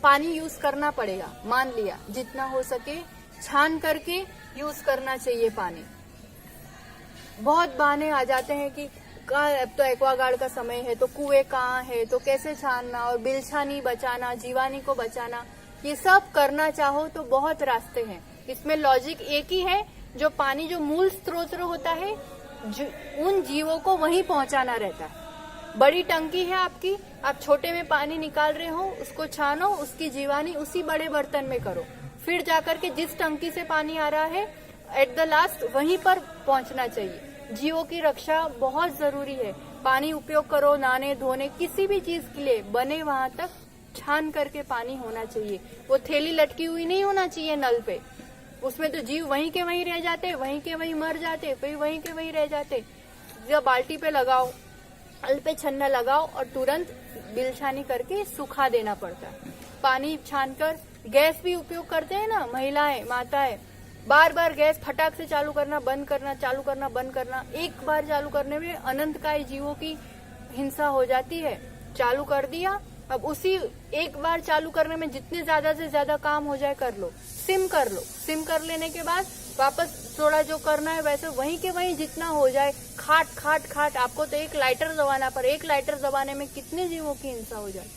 Speaker 1: पानी यूज करना पड़ेगा, मान लिया, जितना हो सके छान करके यूज करना चाहिए पानी। बहुत बहाने आ जाते हैं कि अब तो एक्वागार्ड का समय है, तो कुएं कहाँ है, तो कैसे छानना, और बिलछानी बचाना, जीवानी को बचाना, ये सब करना चाहो तो बहुत रास्ते हैं। इसमें लॉजिक एक ही है, जो पानी जो मूल स्रोत होता है, उन जीवों को वहीं पहुंचाना रहता है। बड़ी टंकी है आपकी, आप छोटे में पानी निकाल रहे हो, उसको छानो, उसकी जीवानी उसी बड़े बर्तन में करो, फिर जाकर के जिस टंकी से पानी आ रहा है एट द लास्ट वहीं पर पहुंचना चाहिए। जीवों की रक्षा बहुत जरूरी है। पानी उपयोग करो, नहाने धोने, किसी भी चीज के लिए बने वहां तक छान करके पानी होना चाहिए। वो थैली लटकी हुई नहीं होना चाहिए नल पे, उसमें तो जीव वहीं के वहीं रह जाते, वहीं के वहीं मर जाते, फिर वहीं के वहीं रह जाते। जब बाल्टी पे लगाओ, अल पे छन्ना लगाओ और तुरंत बिलछानी करके सुखा देना पड़ता है। पानी छानकर गैस भी उपयोग करते हैं ना महिलाएं, माताएं, बार बार गैस फटाक से चालू करना बंद करना, चालू करना बंद करना, एक बार चालू करने में अनंतकाय जीवों की हिंसा हो जाती है। चालू कर दिया, अब उसी एक बार चालू करने में जितने ज्यादा से ज्यादा काम हो जाए कर लो, सिम कर लो, सिम कर लेने के बाद वापस थोड़ा जो करना है वैसे वहीं के वहीं जितना हो जाए, खाट खाट खाट, आपको तो एक लाइटर दबाना, पर एक लाइटर दबाने में कितने जीवों की हिंसा हो जाए।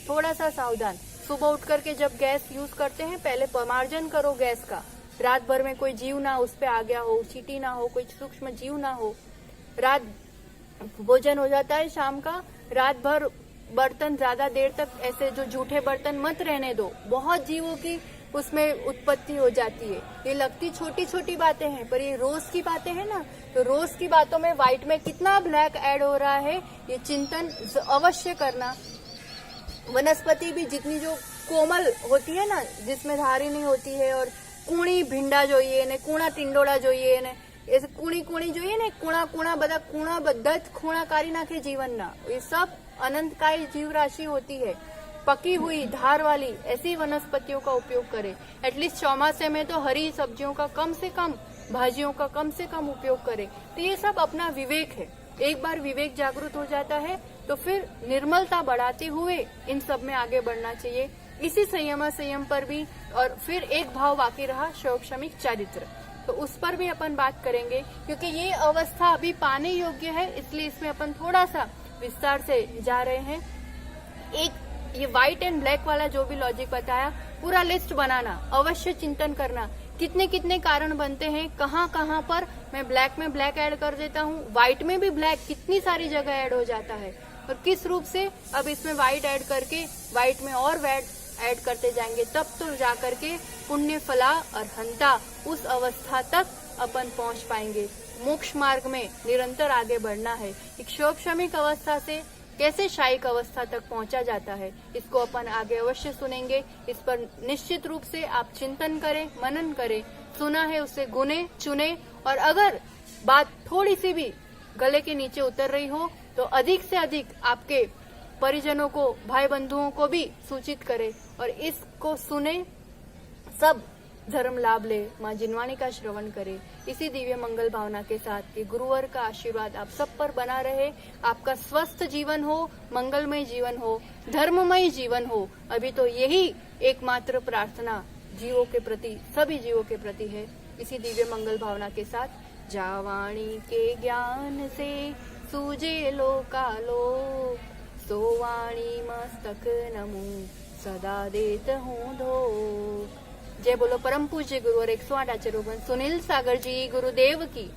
Speaker 1: थोड़ा सा सावधान। सुबह उठ करके जब गैस यूज करते हैं पहले पमार्जन करो गैस का, रात भर में कोई जीव ना उस पे आ गया हो, चींटी ना हो, कोई सूक्ष्म जीव ना हो। रात भोजन हो जाता है शाम का, रात भर बर्तन ज्यादा देर तक ऐसे जो जूठे बर्तन मत रहने दो, बहुत जीवों की उसमें उत्पत्ति हो जाती है। ये लगती छोटी छोटी बातें हैं, पर ये रोज की बातें हैं ना, तो रोज की बातों में व्हाइट में कितना ब्लैक ऐड हो रहा है, ये चिंतन अवश्य करना। वनस्पति भी जितनी जो कोमल होती है ना, जिसमें धारी नहीं होती है, और कूणी भिंडा જોઈએ ને કૂણા ટિંડોળા જોઈએ ને ऐसे कूणी कूणी જોઈએ ને, कूणा कूणा બધા कूणा બધા જ खूणा કાઢી નાખે जीवनना। ये सब अनंतकाय जीव राशि होती है। पकी हुई धार वाली ऐसी वनस्पतियों का उपयोग करें। एटलीस्ट चौमासे में तो हरी सब्जियों का कम से कम, भाजियों का कम से कम उपयोग करें। तो ये सब अपना विवेक है। एक बार विवेक जागृत हो जाता है तो फिर निर्मलता बढ़ाते हुए इन सब में आगे बढ़ना चाहिए। इसी संयम पर भी, और फिर एक भाव बाकी रहा शौक्षमिक चारित्र, तो उस पर भी अपन बात करेंगे, क्योंकि ये अवस्था अभी पाने योग्य है, इसलिए इसमें अपन थोड़ा सा विस्तार से जा रहे हैं। एक ये व्हाइट एंड ब्लैक वाला जो भी लॉजिक बताया, पूरा लिस्ट बनाना, अवश्य चिंतन करना, कितने कितने कारण बनते हैं, कहाँ कहाँ पर मैं ब्लैक में ब्लैक ऐड कर देता हूँ, व्हाइट में भी ब्लैक कितनी सारी जगह ऐड हो जाता है, और किस रूप से अब इसमें व्हाइट ऐड करके व्हाइट में और ऐड करते जाएंगे, तब तो जाकर के पुण्य फला और हंता उस अवस्था तक अपन पहुंच पाएंगे। मोक्ष मार्ग में निरंतर आगे बढ़ना है। एक शौक्षमिक अवस्था से कैसे शायिक अवस्था तक पहुंचा जाता है, इसको अपन आगे अवश्य सुनेंगे। इस पर निश्चित रूप से आप चिंतन करें, मनन करें, सुना है उसे गुने चुने, और अगर बात थोड़ी सी भी गले के नीचे उतर रही हो तो अधिक से अधिक आपके परिजनों को, भाई बंधुओं को भी सूचित करें और इसको सुने। सब धर्म लाभ ले, माँ जिनवाणी का श्रवण करे। इसी दिव्य मंगल भावना के साथ कि गुरुवर का आशीर्वाद आप सब पर बना रहे, आपका स्वस्थ जीवन हो, मंगलमय जीवन हो, धर्ममय जीवन हो। अभी तो यही एकमात्र प्रार्थना जीवों के प्रति, सभी जीवों के प्रति है। इसी दिव्य मंगल भावना के साथ जावाणी के ज्ञान से सूझे लोकालोक, सोवाणी मस्तक नमो सदा देत हूँ धो। जय बोलो परम पूज्य गुरुवर 108 आचार्य सुनील सागर जी गुरुदेव की।